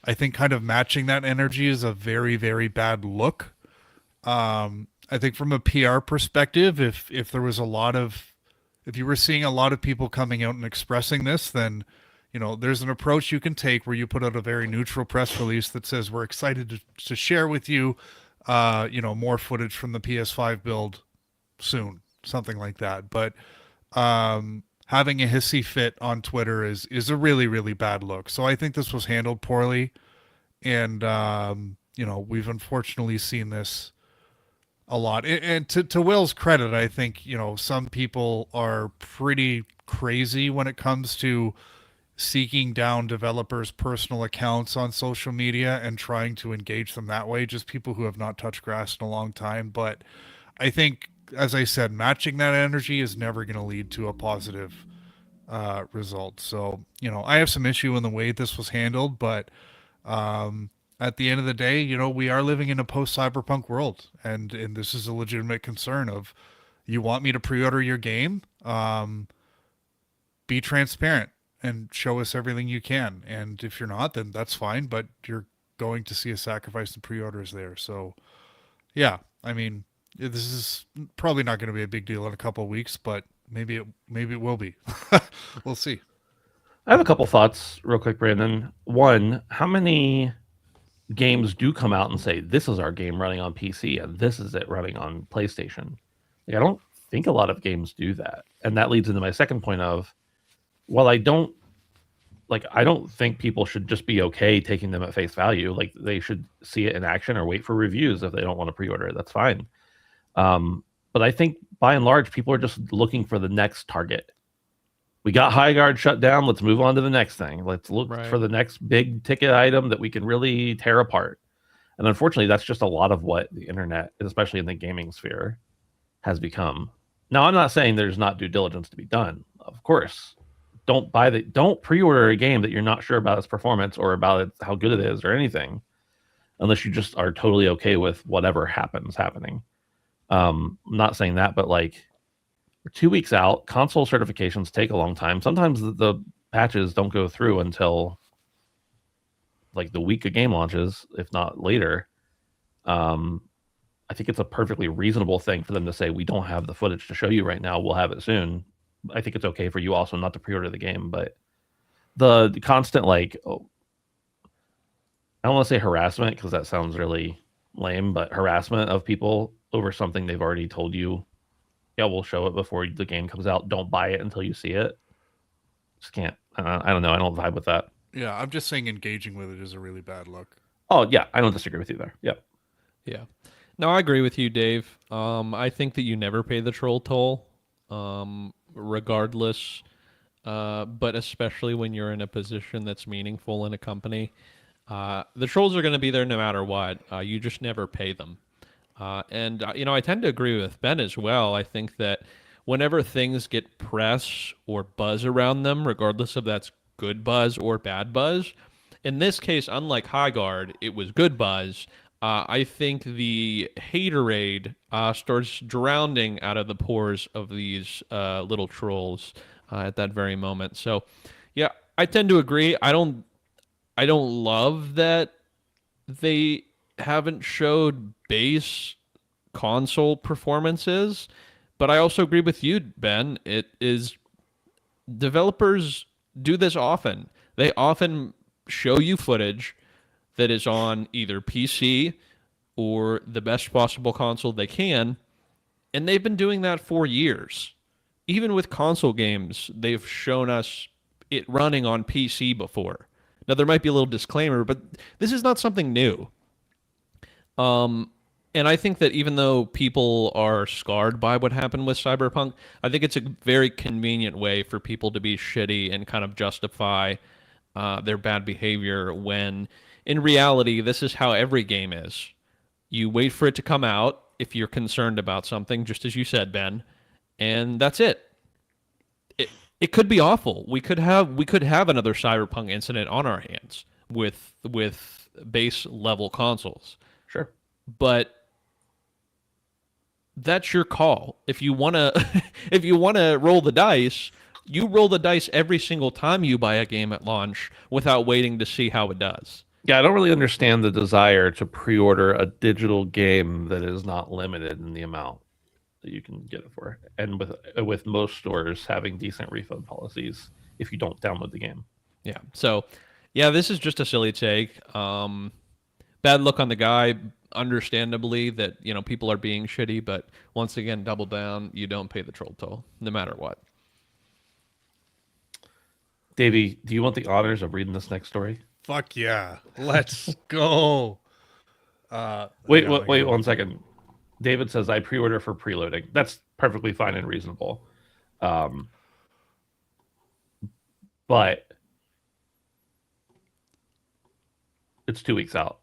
[SPEAKER 2] I think kind of matching that energy is a very, very bad look. I think from a PR perspective, if there was if you were seeing a lot of people coming out and expressing this, then there's an approach you can take where you put out a very neutral press release that says we're excited to share with you, more footage from the PS5 build soon, something like that. But having a hissy fit on Twitter is a really, really bad look. So I think this was handled poorly, and we've unfortunately seen this a lot. And to Will's credit, I think some people are pretty crazy when it comes to seeking down developers' personal accounts on social media and trying to engage them that way, just people who have not touched grass in a long time. But I think, as I said, matching that energy is never going to lead to a positive result. So, I have some issue in the way this was handled, but at the end of the day, we are living in a post-cyberpunk world, and this is a legitimate concern of, you want me to pre-order your game? Be transparent and show us everything you can. And if you're not, then that's fine, but you're going to see a sacrifice in pre-orders there. So yeah, I mean, this is probably not going to be a big deal in a couple of weeks, but maybe it will be. We'll see.
[SPEAKER 1] I have a couple thoughts real quick, Brandon. One, how many games do come out and say, this is our game running on PC and this is it running on PlayStation? Like, I don't think a lot of games do that. And that leads into my second point of, well, I don't think people should just be okay taking them at face value. Like, they should see it in action or wait for reviews if they don't want to pre-order it. That's fine. But I think by and large, people are just looking for the next target. We got Highguard shut down. Let's move on to the next thing. Let's look for the next big ticket item that we can really tear apart. And unfortunately, that's just a lot of what the internet, especially in the gaming sphere, has become. Now, I'm not saying there's not due diligence to be done. Of course. Don't pre-order a game that you're not sure about its performance or about how good it is or anything, unless you just are totally okay with whatever happening. I'm not saying that, but like, we're 2 weeks out. Console certifications take a long time. Sometimes the patches don't go through until like the week of game launches, if not later. I think it's a perfectly reasonable thing for them to say, we don't have the footage to show you right now. We'll have it soon. I think it's okay for you also not to pre-order the game, but the constant, like, I don't want to say harassment because that sounds really lame, but harassment of people over something they've already told you, yeah, we'll show it before the game comes out. Don't buy it until you see it. Just can't. I don't know. I don't vibe with that.
[SPEAKER 2] Yeah, I'm just saying engaging with it is a really bad look.
[SPEAKER 1] Oh, yeah. I don't disagree with you there. Yep.
[SPEAKER 3] Yeah. No, I agree with you, Dave. I think that you never pay the troll toll, regardless, but especially when you're in a position that's meaningful in a company. The trolls are going to be there no matter what. You just never pay them. And I tend to agree with Ben as well. I think that whenever things get press or buzz around them, regardless if that's good buzz or bad buzz, in this case, unlike Highguard, it was good buzz. I think the haterade starts drowning out of the pores of these little trolls at that very moment. So, yeah, I tend to agree. I don't love that they haven't showed base console performances, but I also agree with you, Ben. It is, developers do this often. They often show you footage that is on either PC or the best possible console they can, and they've been doing that for years. Even with console games, they've shown us it running on PC before. Now, there might be a little disclaimer, but this is not something new. And I think that even though people are scarred by what happened with Cyberpunk, I think it's a very convenient way for people to be shitty and kind of justify their bad behavior when, in reality, this is how every game is. You wait for it to come out if you're concerned about something, just as you said, Ben, and that's it. It could be awful. We could have another Cyberpunk incident on our hands with base level consoles.
[SPEAKER 1] Sure.
[SPEAKER 3] But that's your call. If you wanna if you wanna roll the dice, you roll the dice every single time you buy a game at launch without waiting to see how it does.
[SPEAKER 1] Yeah, I don't really understand the desire to pre-order a digital game that is not limited in the amount that you can get it for, and with most stores having decent refund policies if you don't download the game.
[SPEAKER 3] Yeah. So, yeah, this is just a silly take. Bad look on the guy. Understandably, that people are being shitty, but once again, double down. You don't pay the troll toll, no matter what.
[SPEAKER 1] Davey, do you want the honors of reading this next story?
[SPEAKER 2] Fuck yeah. Let's go.
[SPEAKER 1] Wait 1 second. David says I pre-order for preloading. That's perfectly fine and reasonable. But it's 2 weeks out.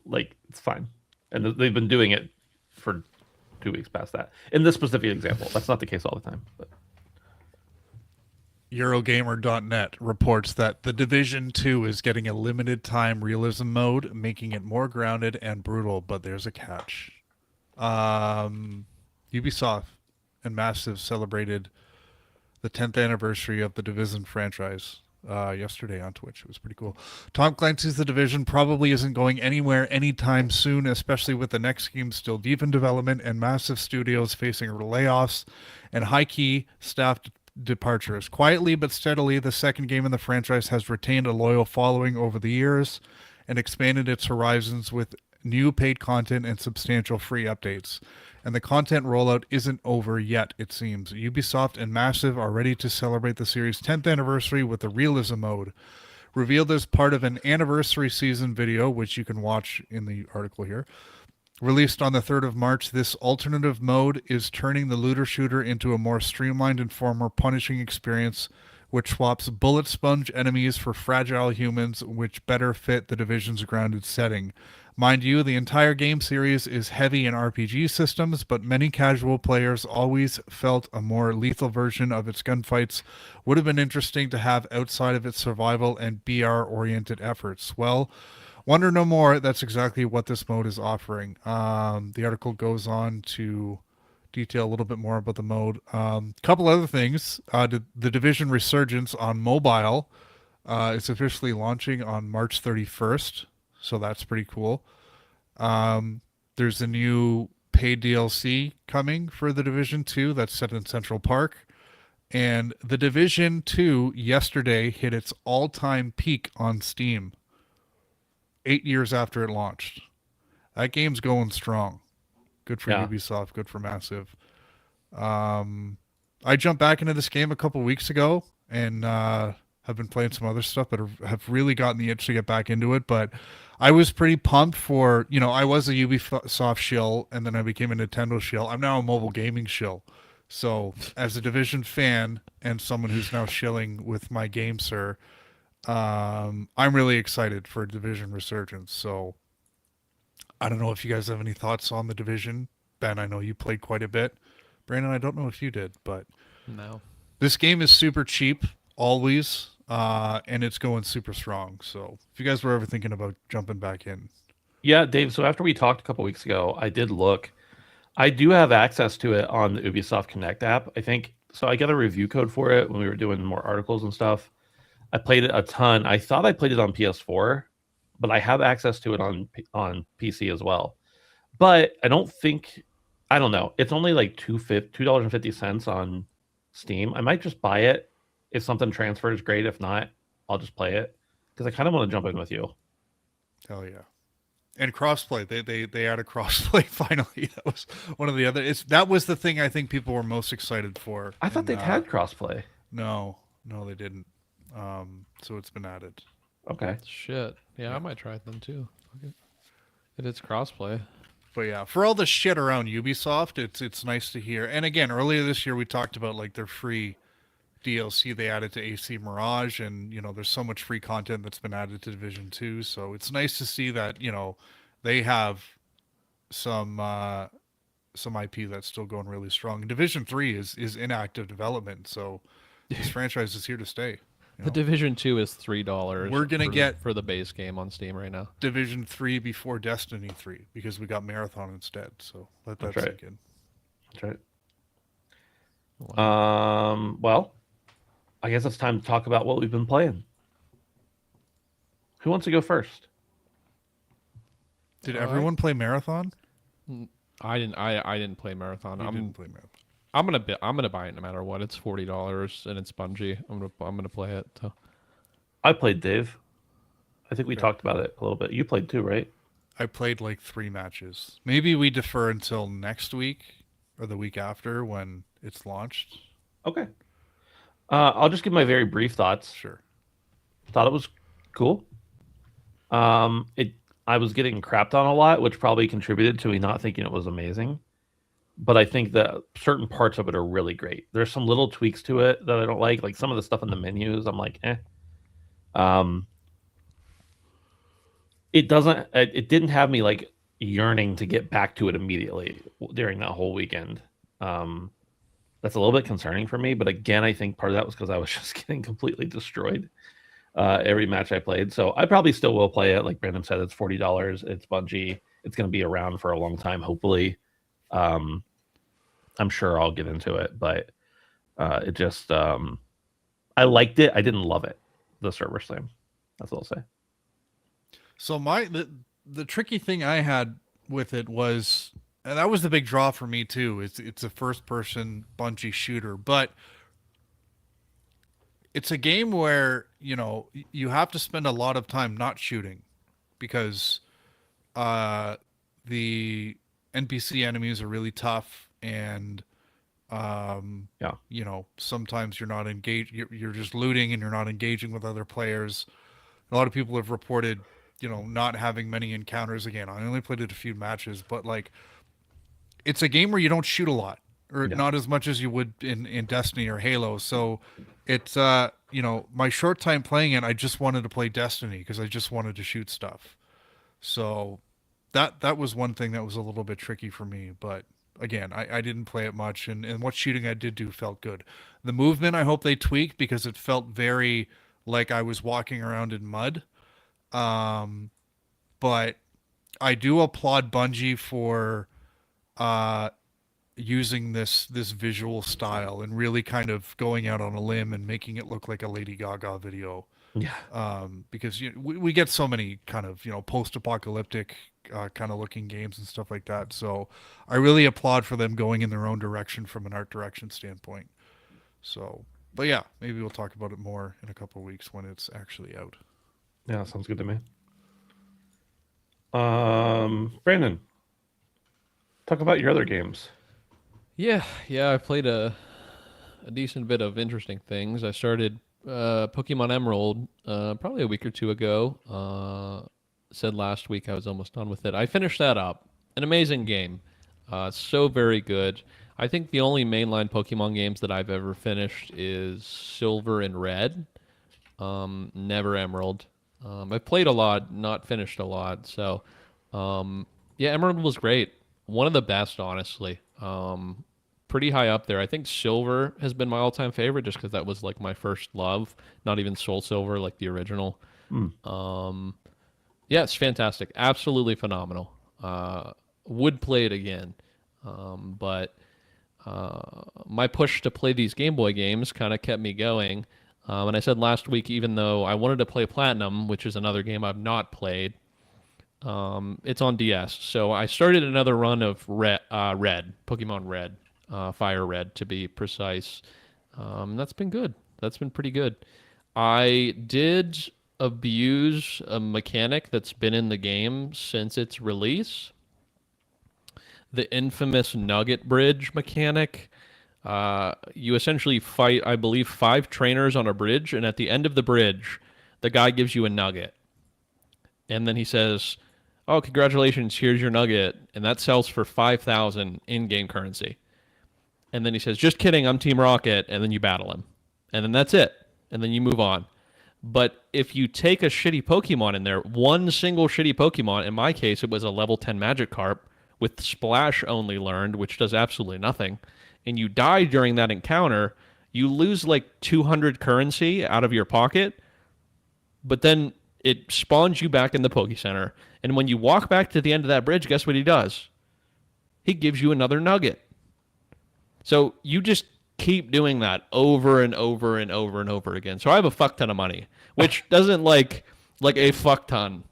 [SPEAKER 1] Like, it's fine. And they've been doing it for 2 weeks past that. In this specific example, that's not the case all the time. But
[SPEAKER 2] Eurogamer.net reports that The Division 2 is getting a limited time realism mode, making it more grounded and brutal, but there's a catch. Ubisoft and Massive celebrated the 10th anniversary of the Division franchise yesterday on Twitch. It was pretty cool. Tom Clancy's The Division probably isn't going anywhere anytime soon, especially with the next game still deep in development and Massive Studios facing layoffs and high-key staff departures. Quietly but steadily, the second game in the franchise has retained a loyal following over the years and expanded its horizons with new paid content and substantial free updates. And the content rollout isn't over yet, it seems. Ubisoft and Massive are ready to celebrate the series' 10th anniversary with the realism mode. Revealed as part of an anniversary season video, which you can watch in the article here. Released on the 3rd of March, this alternative mode is turning the looter shooter into a more streamlined and far more punishing experience, which swaps bullet sponge enemies for fragile humans, which better fit the Division's grounded setting. Mind you, the entire game series is heavy in RPG systems, but many casual players always felt a more lethal version of its gunfights would have been interesting to have outside of its survival and BR-oriented efforts. Well, wonder no more, that's exactly what this mode is offering. The article goes on to detail a little bit more about the mode. Couple other things. The Division Resurgence on mobile is officially launching on March 31st. So that's pretty cool. There's a new paid DLC coming for The Division 2 that's set in Central Park. And The Division 2 yesterday hit its all-time peak on Steam 8 years after it launched. That game's going strong. Good for Ubisoft, good for Massive. I jumped back into this game a couple weeks ago and have been playing some other stuff, but have really gotten the itch to get back into it. But I was pretty pumped for, I was a Ubisoft shill, and then I became a Nintendo shill. I'm now a mobile gaming shill. So as a Division fan and someone who's now shilling with my game, sir, I'm really excited for Division Resurgence. So I don't know if you guys have any thoughts on the Division. Ben, I know you played quite a bit. Brandon, I don't know if you did, but
[SPEAKER 3] No.
[SPEAKER 2] This game is super cheap, always, and it's going super strong. So if you guys were ever thinking about jumping back in.
[SPEAKER 1] yeah, Dave, so after we talked a couple weeks ago, I did look. I do have access to it on the Ubisoft Connect app. I think so. I got a review code for it when we were doing more articles and stuff. I played it a ton. I thought I played it on PS4, but I have access to it on PC as well. But I don't know. It's only like $2.50 on Steam. I might just buy it. If something transfers, great. If not, I'll just play it because I kind of want to jump in with you.
[SPEAKER 2] Hell yeah. And crossplay, they added crossplay finally. That was one of the other. That was the thing I think people were most excited for.
[SPEAKER 1] I thought they'd had crossplay.
[SPEAKER 2] No, they didn't. So it's been added.
[SPEAKER 1] Okay.
[SPEAKER 3] Shit. Yeah, I might try it then too. Okay. It is crossplay.
[SPEAKER 2] But yeah, for all the shit around Ubisoft, it's nice to hear. And again, earlier this year we talked about like their free DLC they added to AC Mirage, and there's so much free content that's been added to Division 2. So it's nice to see that they have some some IP that's still going really strong. Division 3 is in active development, so this franchise is here to stay.
[SPEAKER 3] The Division 2 is $3.
[SPEAKER 2] We're gonna get
[SPEAKER 3] for the base game on Steam right now.
[SPEAKER 2] Division 3 before Destiny 3 because we got Marathon instead. So let that sink in.
[SPEAKER 1] That's right. Well, I guess it's time to talk about what we've been playing. Who wants to go first?
[SPEAKER 2] Did everyone play Marathon?
[SPEAKER 3] I didn't play Marathon.
[SPEAKER 2] You didn't play Marathon.
[SPEAKER 3] I'm gonna buy it no matter what. It's $40 and it's Bungie. I'm gonna play it. So.
[SPEAKER 1] I played, Dave. I think we talked about it a little bit. You played too, right?
[SPEAKER 2] I played like 3 matches. Maybe we defer until next week or the week after when it's launched.
[SPEAKER 1] Okay. I'll just give my very brief thoughts.
[SPEAKER 2] Sure.
[SPEAKER 1] Thought it was cool. I was getting crapped on a lot, which probably contributed to me not thinking it was amazing. But I think that certain parts of it are really great. There's some little tweaks to it that I don't like some of the stuff in the menus. I'm like, eh. It didn't have me like yearning to get back to it immediately during that whole weekend. That's a little bit concerning for me. But again, I think part of that was because I was just getting completely destroyed every match I played. So I probably still will play it. Like Brandon said, it's $40. It's Bungie. It's going to be around for a long time, hopefully. I'm sure I'll get into it, but it just I liked it. I didn't love it. The server slam. That's what I'll say.
[SPEAKER 2] So the tricky thing I had with it was, and that was the big draw for me too. It's a first person Bungie shooter, but it's a game where you have to spend a lot of time not shooting because the NPC enemies are really tough, and sometimes you're not engaged. You're just looting and you're not engaging with other players. A lot of people have reported, not having many encounters. Again, I only played it a few matches, but like, it's a game where you don't shoot a lot, or not as much as you would in Destiny or Halo. So it's my short time playing it, I just wanted to play Destiny because I just wanted to shoot stuff. So that was one thing that was a little bit tricky for me, but again, I didn't play it much, and what shooting I did do felt good. The movement, I hope they tweaked because it felt very like I was walking around in mud. But I do applaud Bungie for using this visual style and really kind of going out on a limb and making it look like a Lady Gaga video.
[SPEAKER 1] Yeah.
[SPEAKER 2] Because we get so many kind of post-apocalyptic kind of looking games and stuff like that. So I really applaud for them going in their own direction from an art direction standpoint. So, but yeah, maybe we'll talk about it more in a couple of weeks when it's actually out.
[SPEAKER 1] Yeah, sounds good to me. Brandon, talk about your other games.
[SPEAKER 3] Yeah, I played a decent bit of interesting things. I started Pokemon Emerald probably a week or two ago. Said last week I was almost done with it. I finished that up. An amazing game. So very good. I think the only mainline Pokemon games that I've ever finished is Silver and Red. Never Emerald. I've played a lot, not finished a lot. So, Emerald was great. One of the best, honestly. Pretty high up there. I think Silver has been my all-time favorite just because that was like my first love. Not even Soul Silver, like the original. It's fantastic. Absolutely phenomenal. Would play it again. But my push to play these Game Boy games kind of kept me going. And I said last week, even though I wanted to play Platinum, which is another game I've not played, it's on DS. So I started another run of Pokemon Red, Fire Red to be precise. That's been good. That's been pretty good. I did abuse a mechanic that's been in the game since its release. The infamous Nugget Bridge mechanic. You essentially fight, I believe, 5 trainers on a bridge, and at the end of the bridge, the guy gives you a nugget. And then he says, "Oh, congratulations, here's your nugget." And that sells for 5,000 in-game currency. And then he says, "Just kidding, I'm Team Rocket," and then you battle him. And then that's it. And then you move on. But if you take a shitty Pokemon in there, one single shitty Pokemon, in my case, it was a level 10 Magikarp, with Splash only learned, which does absolutely nothing, and you die during that encounter, you lose like 200 currency out of your pocket, but then it spawns you back in the Poke Center. And when you walk back to the end of that bridge, guess what he does? He gives you another nugget. So you just keep doing that over and over and over and over again. So I have a fuck ton of money, which doesn't like a fuck ton,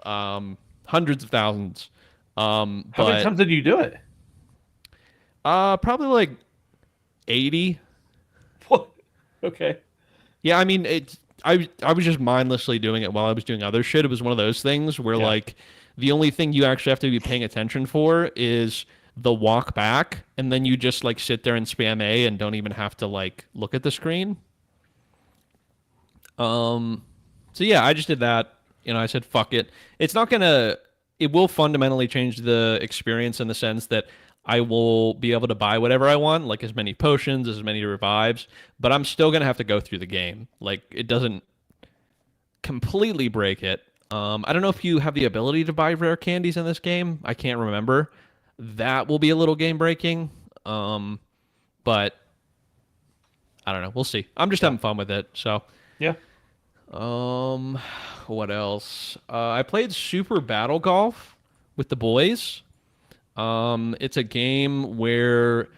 [SPEAKER 3] hundreds of thousands.
[SPEAKER 1] How many times did you do it?
[SPEAKER 3] Probably like 80.
[SPEAKER 1] What? Okay.
[SPEAKER 3] Yeah, I mean, I was just mindlessly doing it while I was doing other shit. It was one of those things where like the only thing you actually have to be paying attention for is the walk back, and then you just like sit there and spam A and don't even have to like look at the screen. So yeah, I just did that. I said fuck it. It will fundamentally change the experience in the sense that I will be able to buy whatever I want, like as many potions, as many revives, but I'm still going to have to go through the game. Like, it doesn't completely break it. I don't know if you have the ability to buy rare candies in this game. I can't remember. That will be a little game breaking. But I don't know. We'll see. I'm just having fun with it. So,
[SPEAKER 1] yeah.
[SPEAKER 3] What else? I played Super Battle Golf with the boys. It's a game where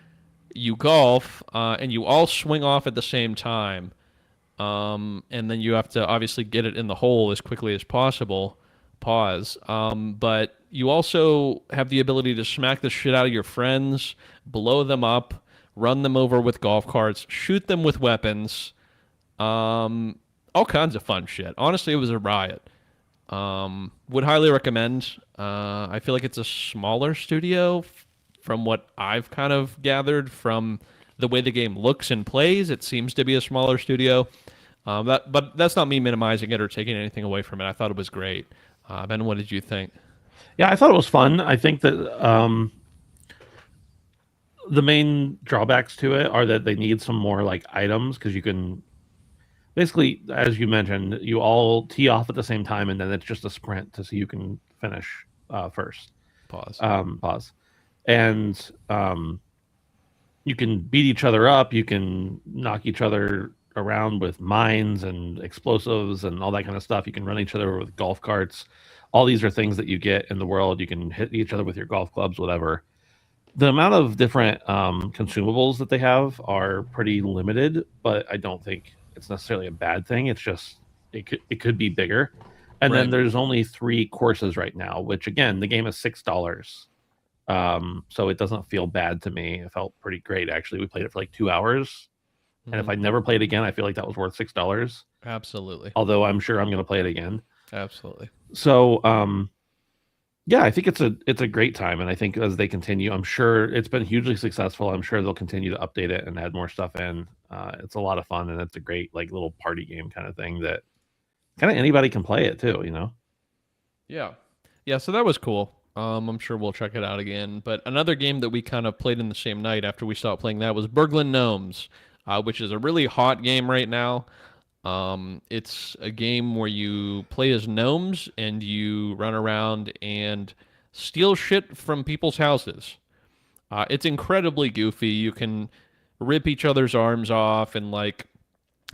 [SPEAKER 3] you golf and you all swing off at the same time. And then you have to obviously get it in the hole as quickly as possible. Pause. But you also have the ability to smack the shit out of your friends, blow them up, run them over with golf carts, shoot them with weapons. All kinds of fun shit. Honestly, it was a riot. Would highly recommend. I feel like it's a smaller studio from what I've kind of gathered from the way the game looks and plays. It seems to be a smaller studio. But that's not me minimizing it or taking anything away from it. I thought it was great. Ben, what did you think?
[SPEAKER 1] Yeah, I thought it was fun. I think that the main drawbacks to it are that they need some more like items, because you can basically, as you mentioned, you all tee off at the same time, and then it's just a sprint to see you can finish first.
[SPEAKER 3] Pause.
[SPEAKER 1] Pause. And you can beat each other up. You can knock each other around with mines and explosives and all that kind of stuff. You can run each other with golf carts. All these are things that you get in the world. You can hit each other with your golf clubs, whatever. The amount of different consumables that they have are pretty limited, but I don't think it's necessarily a bad thing. It's just it could be bigger. And then there's only 3 courses right now, which again, the game is $6. So it doesn't feel bad to me. It felt pretty great, actually. We played it for like 2 hours. And if I never played again, I feel like that was worth $6.
[SPEAKER 3] Absolutely.
[SPEAKER 1] Although I'm sure I'm going to play it again.
[SPEAKER 3] Absolutely.
[SPEAKER 1] So, yeah, I think it's a great time. And I think as they continue, I'm sure it's been hugely successful. I'm sure they'll continue to update it and add more stuff in. It's a lot of fun, and it's a great like little party game kind of thing that kind of anybody can play it too,
[SPEAKER 3] Yeah. Yeah, so that was cool. I'm sure we'll check it out again. But another game that we kind of played in the same night after we stopped playing that was Burglin' Gnomes, which is a really hot game right now. It's a game where you play as gnomes and you run around and steal shit from people's houses. It's incredibly goofy. You can rip each other's arms off and like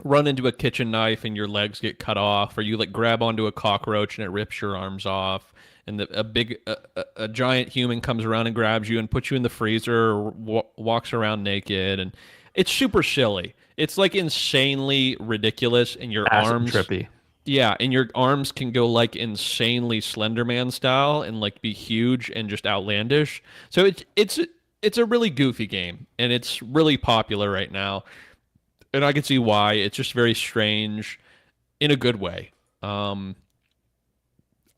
[SPEAKER 3] run into a kitchen knife and your legs get cut off, or you like grab onto a cockroach and it rips your arms off. And a giant human comes around and grabs you and puts you in the freezer, or walks around naked, and it's super silly. It's like insanely ridiculous, and your arms
[SPEAKER 1] trippy.
[SPEAKER 3] Yeah, and your arms can go like insanely Slenderman style and like be huge and just outlandish. So it's a really goofy game, and it's really popular right now. And I can see why. It's just very strange in a good way.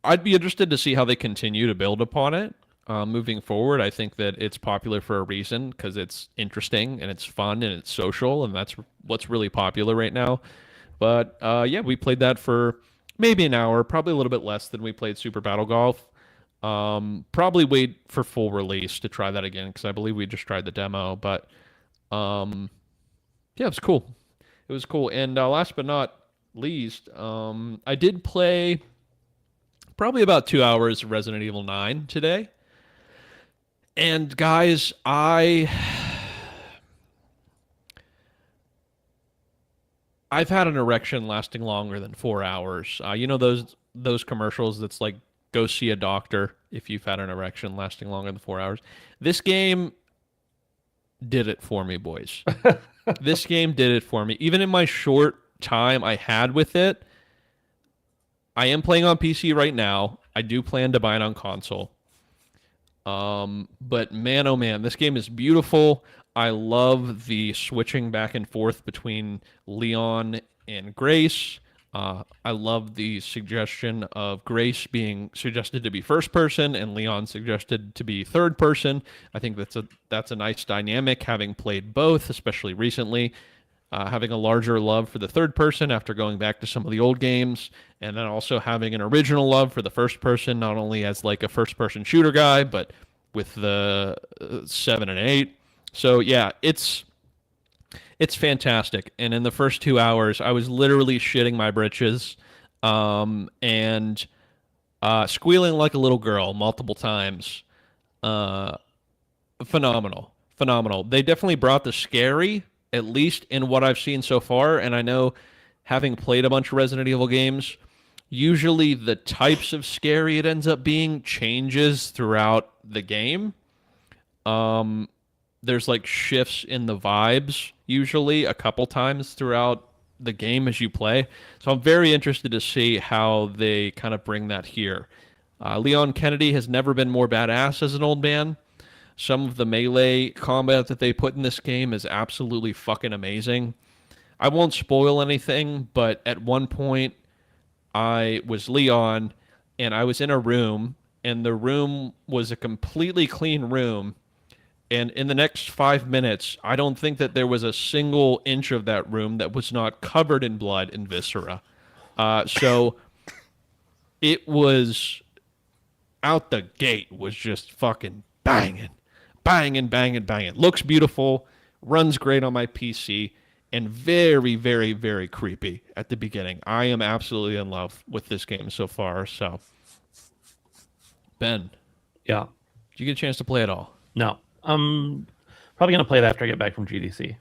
[SPEAKER 3] I'd be interested to see how they continue to build upon it moving forward. I think that it's popular for a reason, because it's interesting and it's fun and it's social, and that's what's really popular right now. But yeah, we played that for maybe an hour, probably a little bit less than we played Super Battle Golf. Probably wait for full release to try that again, because I believe we just tried the demo. But yeah, it was cool. It was cool. And last but not least, I did play probably about 2 hours of Resident Evil 9 today. And guys, I've had an erection lasting longer than 4 hours. You know those commercials that's like go see a doctor if you've had an erection lasting longer than 4 hours. This game did it for me, boys. This game did it for me. Even in my short time I had with it, I am playing on PC right now. I do plan to buy it on console. But man, oh man, this game is beautiful. I love the switching back and forth between Leon and Grace. I love the suggestion of Grace being suggested to be first person and Leon suggested to be third person. I think that's a nice dynamic, having played both, especially recently. Having a larger love for the third person after going back to some of the old games, and then also having an original love for the first person, not only as like a first person shooter guy, but with the 7 and 8. So yeah, it's fantastic. And in the first 2 hours, I was literally shitting my britches, and squealing like a little girl multiple times. Phenomenal, phenomenal. They definitely brought the scary, at least in what I've seen so far. And I know, having played a bunch of Resident Evil games, usually the types of scary it ends up being changes throughout the game. There's like shifts in the vibes usually a couple times throughout the game as you play. So I'm very interested to see how they kind of bring that here. Leon Kennedy has never been more badass as an old man. Some of the melee combat that they put in this game is absolutely fucking amazing. I won't spoil anything, but at one point I was Leon and I was in a room, and the room was a completely clean room. And in the next 5 minutes, I don't think that there was a single inch of that room that was not covered in blood and viscera. So it was out the gate, was just fucking banging, banging, banging, banging. Looks beautiful, runs great on my PC, and very, very, very creepy at the beginning. I am absolutely in love with this game so far. So, Ben,
[SPEAKER 1] Yeah.
[SPEAKER 3] did you get a chance to play it all?
[SPEAKER 1] No. I'm probably gonna play it after I get back from GDC.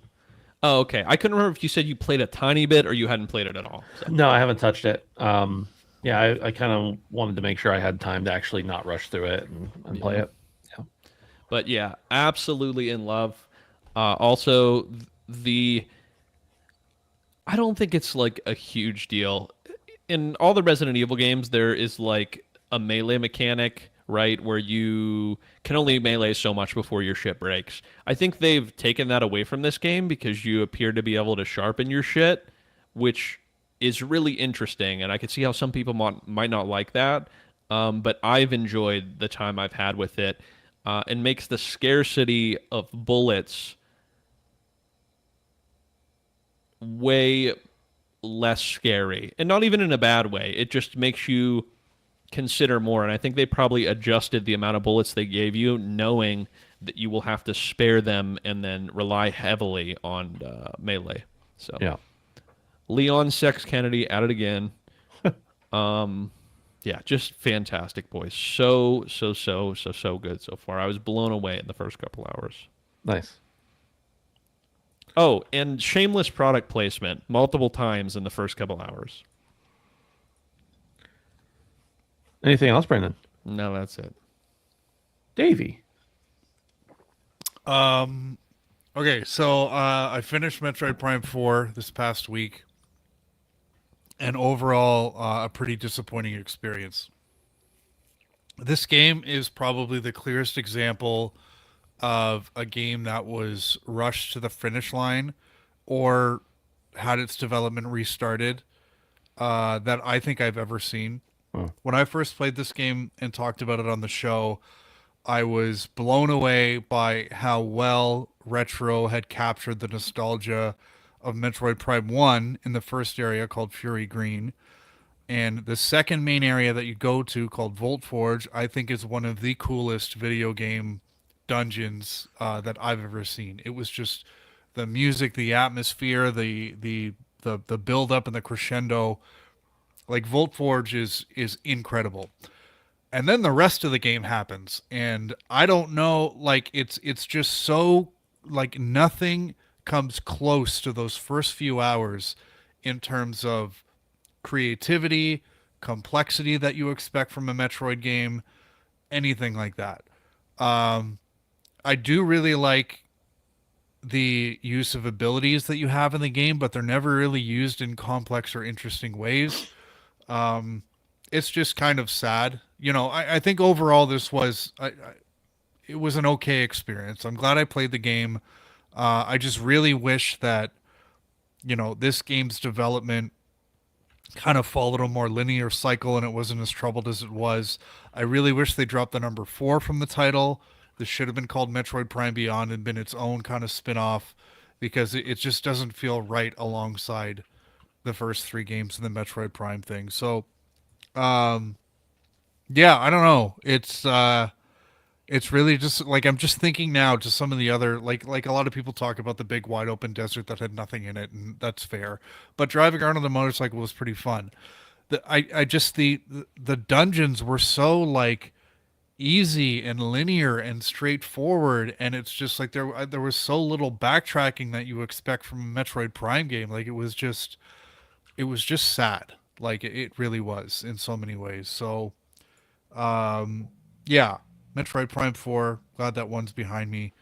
[SPEAKER 3] Oh, okay. I couldn't remember if you said you played a tiny bit or you hadn't played it at all. So.
[SPEAKER 1] No, I haven't touched it. Yeah, I kind of wanted to make sure I had time to actually not rush through it and play it. Yeah.
[SPEAKER 3] But yeah, absolutely in love. Also, I don't think it's like a huge deal. In all the Resident Evil games, there is like a melee mechanic, right, where you can only melee so much before your shit breaks. I think they've taken that away from this game because you appear to be able to sharpen your shit, which is really interesting, and I can see how some people might not like that, but I've enjoyed the time I've had with it, and makes the scarcity of bullets way less scary, and not even in a bad way. It just makes you consider more, and I think they probably adjusted the amount of bullets they gave you, knowing that you will have to spare them and then rely heavily on melee. So
[SPEAKER 1] Yeah.
[SPEAKER 3] Leon Sex Kennedy at it again. Yeah, just fantastic, boys. So good so far. I was blown away in the first couple hours.
[SPEAKER 1] Nice.
[SPEAKER 3] Oh, and shameless product placement multiple times in the first couple hours.
[SPEAKER 1] Anything else, Brandon?
[SPEAKER 3] No, that's it.
[SPEAKER 1] Davey.
[SPEAKER 2] Okay, so I finished Metroid Prime 4 this past week, and overall, a pretty disappointing experience. This game is probably the clearest example of a game that was rushed to the finish line or had its development restarted that I think I've ever seen. When I first played this game and talked about it on the show, I was blown away by how well Retro had captured the nostalgia of Metroid Prime 1 in the first area called Fury Green. And the second main area that you go to, called Volt Forge, I think is one of the coolest video game dungeons that I've ever seen. It was just the music, the atmosphere, the build up and the crescendo. Like, Volt Forge is incredible. and then the rest of the game happens, and I don't know, like it's just so, like, nothing comes close to those first few hours in terms of creativity, complexity that you expect from a Metroid game, anything like that. I do really like the use of abilities that you have in the game, but they're never really used in complex or interesting ways. It's just kind of sad. I think overall this was it was an okay experience. I'm glad I played the game. I just really wish that this game's development kind of followed a more linear cycle and it wasn't as troubled as it was. I really wish they dropped the number 4 from the title. This should have been called Metroid Prime Beyond and been its own kind of spin-off, because it just doesn't feel right alongside the first 3 games in the Metroid Prime thing. So, yeah, I don't know. It's really just like, I'm just thinking now to some of the other, like a lot of people talk about the big wide open desert that had nothing in it, and that's fair. But driving around on the motorcycle was pretty fun. The dungeons were so like easy and linear and straightforward, and it's just like there was so little backtracking that you expect from a Metroid Prime game. Like it was just sad. Like it really was in so many ways. So, yeah. Metroid Prime 4, glad that one's behind me.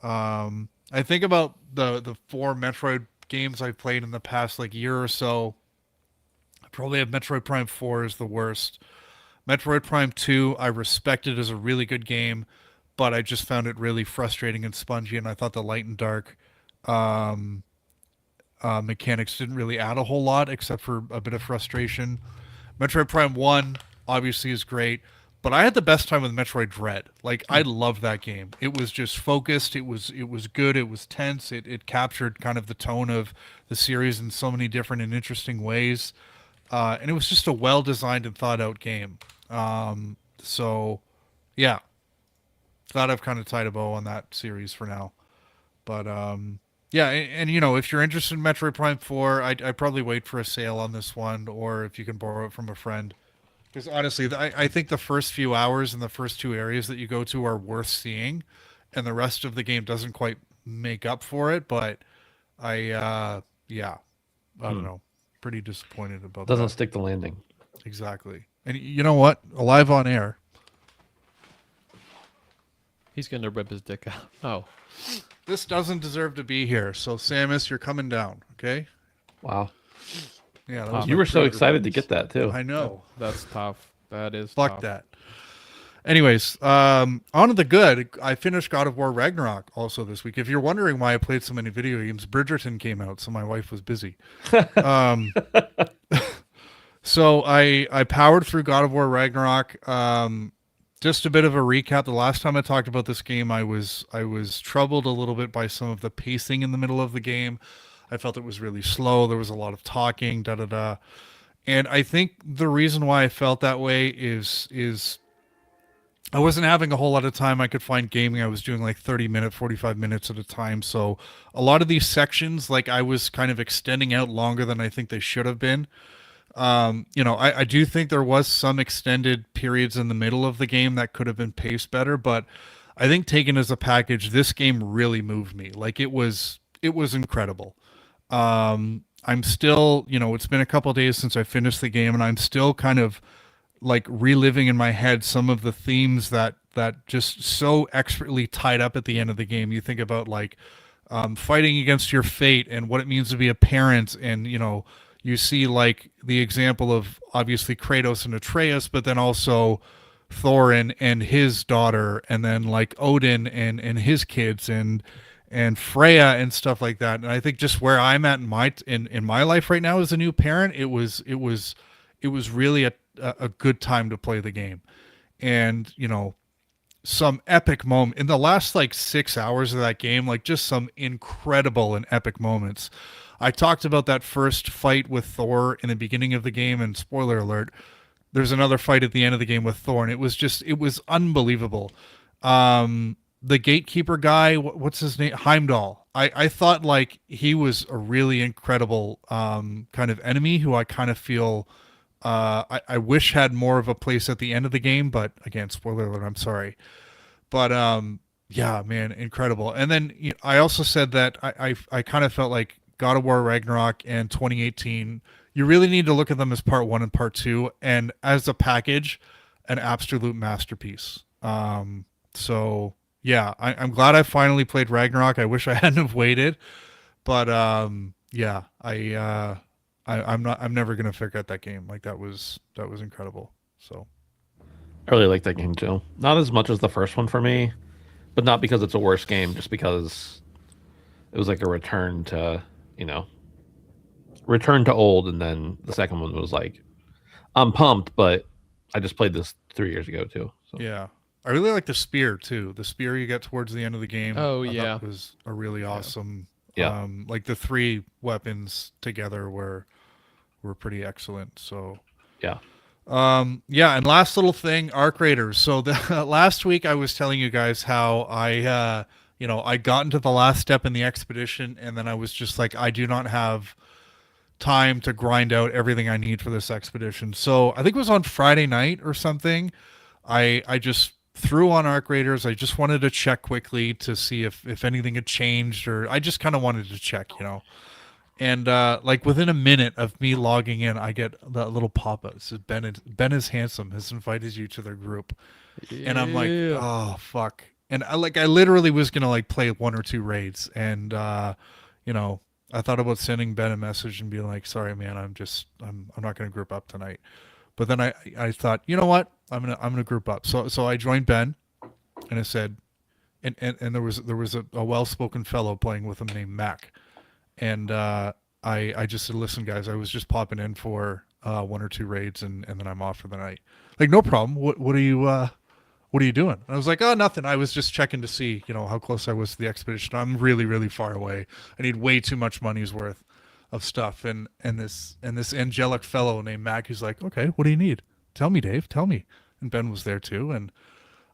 [SPEAKER 2] I think about the 4 Metroid games I've played in the past like year or so. I probably have Metroid Prime 4 as the worst. Metroid Prime 2, I respected as a really good game, but I just found it really frustrating and spongy, and I thought the light and dark mechanics didn't really add a whole lot except for a bit of frustration. Metroid Prime 1 obviously is great. But I had the best time with Metroid Dread. Like, I loved that game. It was just focused. It was good. It was tense. It captured kind of the tone of the series in so many different and interesting ways. And it was just a well-designed and thought-out game. So, yeah. Glad I've kind of tied a bow on that series for now. But, yeah, and if you're interested in Metroid Prime 4, I'd probably wait for a sale on this one, or if you can borrow it from a friend. Because honestly, I think the first few hours in the first 2 areas that you go to are worth seeing, and the rest of the game doesn't quite make up for it. But I don't know, pretty disappointed about that.
[SPEAKER 1] Doesn't stick the landing.
[SPEAKER 2] Exactly. And you know what? Alive on air.
[SPEAKER 3] He's going to rip his dick out. Oh.
[SPEAKER 2] This doesn't deserve to be here. So Samus, you're coming down. Okay.
[SPEAKER 1] Wow.
[SPEAKER 2] Yeah, that was
[SPEAKER 1] you
[SPEAKER 2] my
[SPEAKER 1] were so
[SPEAKER 2] pre-order
[SPEAKER 1] excited to
[SPEAKER 2] buttons.
[SPEAKER 1] get that too.
[SPEAKER 2] I know.
[SPEAKER 3] That's tough. That is
[SPEAKER 2] Fuck
[SPEAKER 3] tough.
[SPEAKER 2] that. Anyways, on to the good. I finished God of War Ragnarok also this week. If you're wondering why I played so many video games, Bridgerton came out, so my wife was busy. So I powered through God of War Ragnarok. Just a bit of a recap. The last time I talked about this game, I was troubled a little bit by some of the pacing in the middle of the game. I felt it was really slow. There was a lot of talking, da-da-da. And I think the reason why I felt that way is I wasn't having a whole lot of time I could find gaming. I was doing like 30-minute, 45 minutes at a time. So a lot of these sections, like I was kind of extending out longer than I think they should have been. I do think there was some extended periods in the middle of the game that could have been paced better, but I think taken as a package, this game really moved me. Like it was incredible. I'm still, it's been a couple of days since I finished the game, and I'm still kind of like reliving in my head some of the themes that just so expertly tied up at the end of the game. You think about like fighting against your fate and what it means to be a parent, and you see like the example of obviously Kratos and Atreus, but then also Thor and his daughter, and then like Odin and his kids, and Freya and stuff like that. And I think just where I'm at in my life right now as a new parent, it was really a good time to play the game. And some epic moment in the last like 6 hours of that game, like just some incredible and epic moments. I talked about that first fight with Thor in the beginning of the game, and spoiler alert, there's another fight at the end of the game with Thor, and it was unbelievable. The gatekeeper guy, what's his name? Heimdall. I thought like he was a really incredible kind of enemy who I kind of feel I wish had more of a place at the end of the game, but again, spoiler alert, I'm sorry. But yeah, man, incredible. And then I also said that I kind of felt like God of War Ragnarok and 2018, you really need to look at them as part one and part two, and as a package, an absolute masterpiece. So yeah, I'm glad I finally played Ragnarok. I wish I hadn't have waited, but yeah, I'm never gonna forget that game. Like that was incredible. So
[SPEAKER 1] I really like that game too. Not as much as the first one for me, but not because it's a worse game, just because it was like a return to, return to old, and then the second one was like, I'm pumped, but I just played this 3 years ago too. So
[SPEAKER 2] yeah. I really like the spear too. The spear you get towards the end of the game.
[SPEAKER 3] Oh,
[SPEAKER 2] I
[SPEAKER 3] yeah.
[SPEAKER 2] thought was a really awesome.
[SPEAKER 1] Yeah.
[SPEAKER 2] Like the three weapons together were pretty excellent. So
[SPEAKER 1] yeah.
[SPEAKER 2] yeah, and last little thing, arc raiders. So the last week I was telling you guys how I got into the last step in the expedition, and then I was just like, I do not have time to grind out everything I need for this expedition. So I think it was on Friday night or something. I just threw on arc raiders. I just wanted to check quickly to see if anything had changed, or I just kind of wanted to check, And like within a minute of me logging in, I get that little pop-up. It says Ben is handsome has invited you to their group, and I'm like,
[SPEAKER 3] Yeah.
[SPEAKER 2] oh fuck. And I literally was gonna like play one or two raids, and I thought about sending Ben a message and being like, sorry man, I'm not gonna group up tonight. But then I thought, you know what, I'm gonna group up. So I joined Ben, and I said, and there was a well-spoken fellow playing with him named Mac. And I just said, listen, guys, I was just popping in for one or two raids, and then I'm off for the night. Like, no problem. What are you doing? And I was like, oh, nothing. I was just checking to see, how close I was to the expedition. I'm really, really far away. I need way too much money's worth of stuff. And this angelic fellow named Mac, who's like, okay, what do you need? Tell me, Dave. Tell me. And Ben was there too. And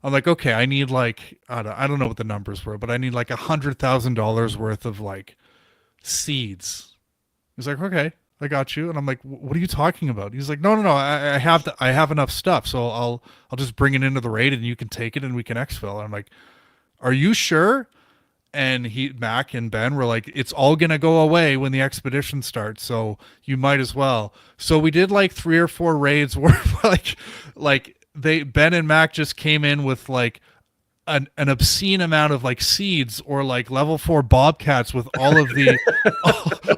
[SPEAKER 2] I'm like, okay, I need like I don't know what the numbers were, but I need like $100,000 worth of like seeds. He's like, okay, I got you. And I'm like, what are you talking about? He's like, no, I have enough stuff, so I'll just bring it into the raid and you can take it and we can exfil. And I'm like, are you sure? And Mac and Ben were like, it's all gonna go away when the expedition starts, so you might as well. So we did like 3 or 4 raids where Ben and Mac just came in with like an obscene amount of like seeds or like level 4 bobcats with all of the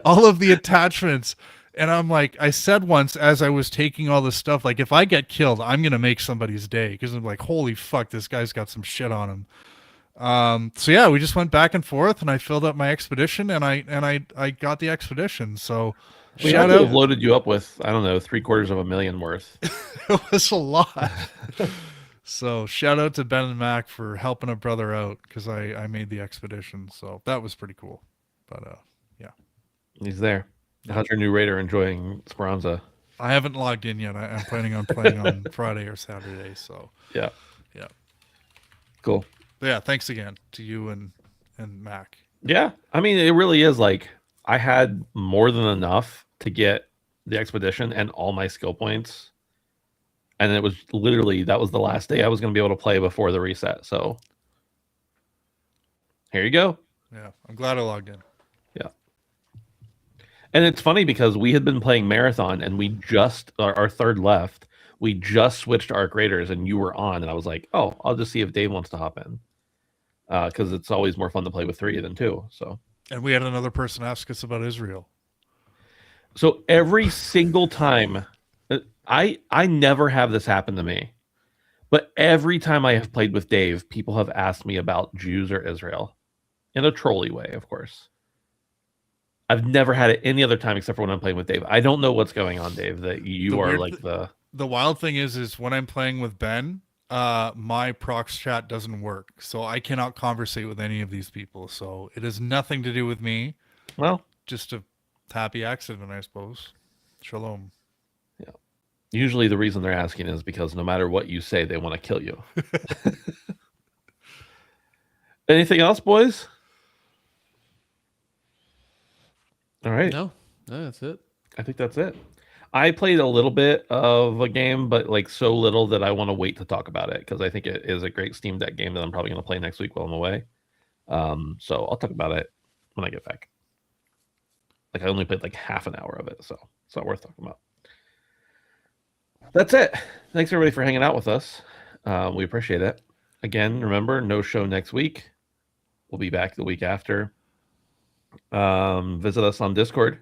[SPEAKER 2] all of the attachments. And I'm like, I said once as I was taking all this stuff, like, if I get killed, I'm gonna make somebody's day, because I'm like, holy fuck, this guy's got some shit on him. So yeah, we just went back and forth, and I filled up my expedition, and I got the expedition. So
[SPEAKER 1] We had to have loaded you up with, I don't know, $750,000 worth.
[SPEAKER 2] It was a lot. So shout out to Ben and Mac for helping a brother out, because I made the expedition. So that was pretty cool. But yeah.
[SPEAKER 1] He's there. How's your new raider enjoying Speranza?
[SPEAKER 2] I haven't logged in yet. I'm planning on playing on Friday or Saturday. So
[SPEAKER 1] Yeah.
[SPEAKER 2] yeah.
[SPEAKER 1] Cool.
[SPEAKER 2] But yeah, thanks again to you and Mac.
[SPEAKER 1] Yeah. I mean, it really is like, I had more than enough to get the expedition and all my skill points. And it was literally, that was the last day I was going to be able to play before the reset. So here you go.
[SPEAKER 2] Yeah, I'm glad I logged in.
[SPEAKER 1] Yeah. And it's funny because we had been playing Marathon, and we just, our third left, we just switched to Arc Raiders, and you were on. And I was like, oh, I'll just see if Dave wants to hop in. Because it's always more fun to play with 3 than 2. So.
[SPEAKER 2] And we had another person ask us about Israel.
[SPEAKER 1] So every single time, I never have this happen to me, but every time I have played with Dave, people have asked me about Jews or Israel, in a trolley way, of course. I've never had it any other time except for when I'm playing with Dave. I don't know what's going on, Dave, that you are like
[SPEAKER 2] The wild thing is when I'm playing with Ben, my prox chat doesn't work, so I cannot conversate with any of these people. So it has nothing to do with me.
[SPEAKER 1] Well,
[SPEAKER 2] just a happy accident, I suppose. Shalom.
[SPEAKER 1] Yeah. Usually the reason they're asking is because no matter what you say, they want to kill you. Anything else, boys? All right.
[SPEAKER 3] No, that's it.
[SPEAKER 1] I think that's it. I played a little bit of a game, but like so little that I want to wait to talk about it because I think it is a great Steam Deck game that I'm probably going to play next week while I'm away. So I'll talk about it when I get back. Like I only played like half an hour of it, so it's not worth talking about. That's it. Thanks everybody for hanging out with us. We appreciate it. Again, remember, no show next week. We'll be back the week after. Visit us on Discord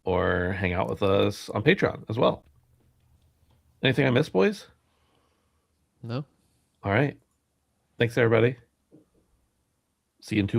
[SPEAKER 1] or hang out with us on Patreon as well. Anything I missed, boys?
[SPEAKER 3] No.
[SPEAKER 1] All right. Thanks, everybody. See you in 2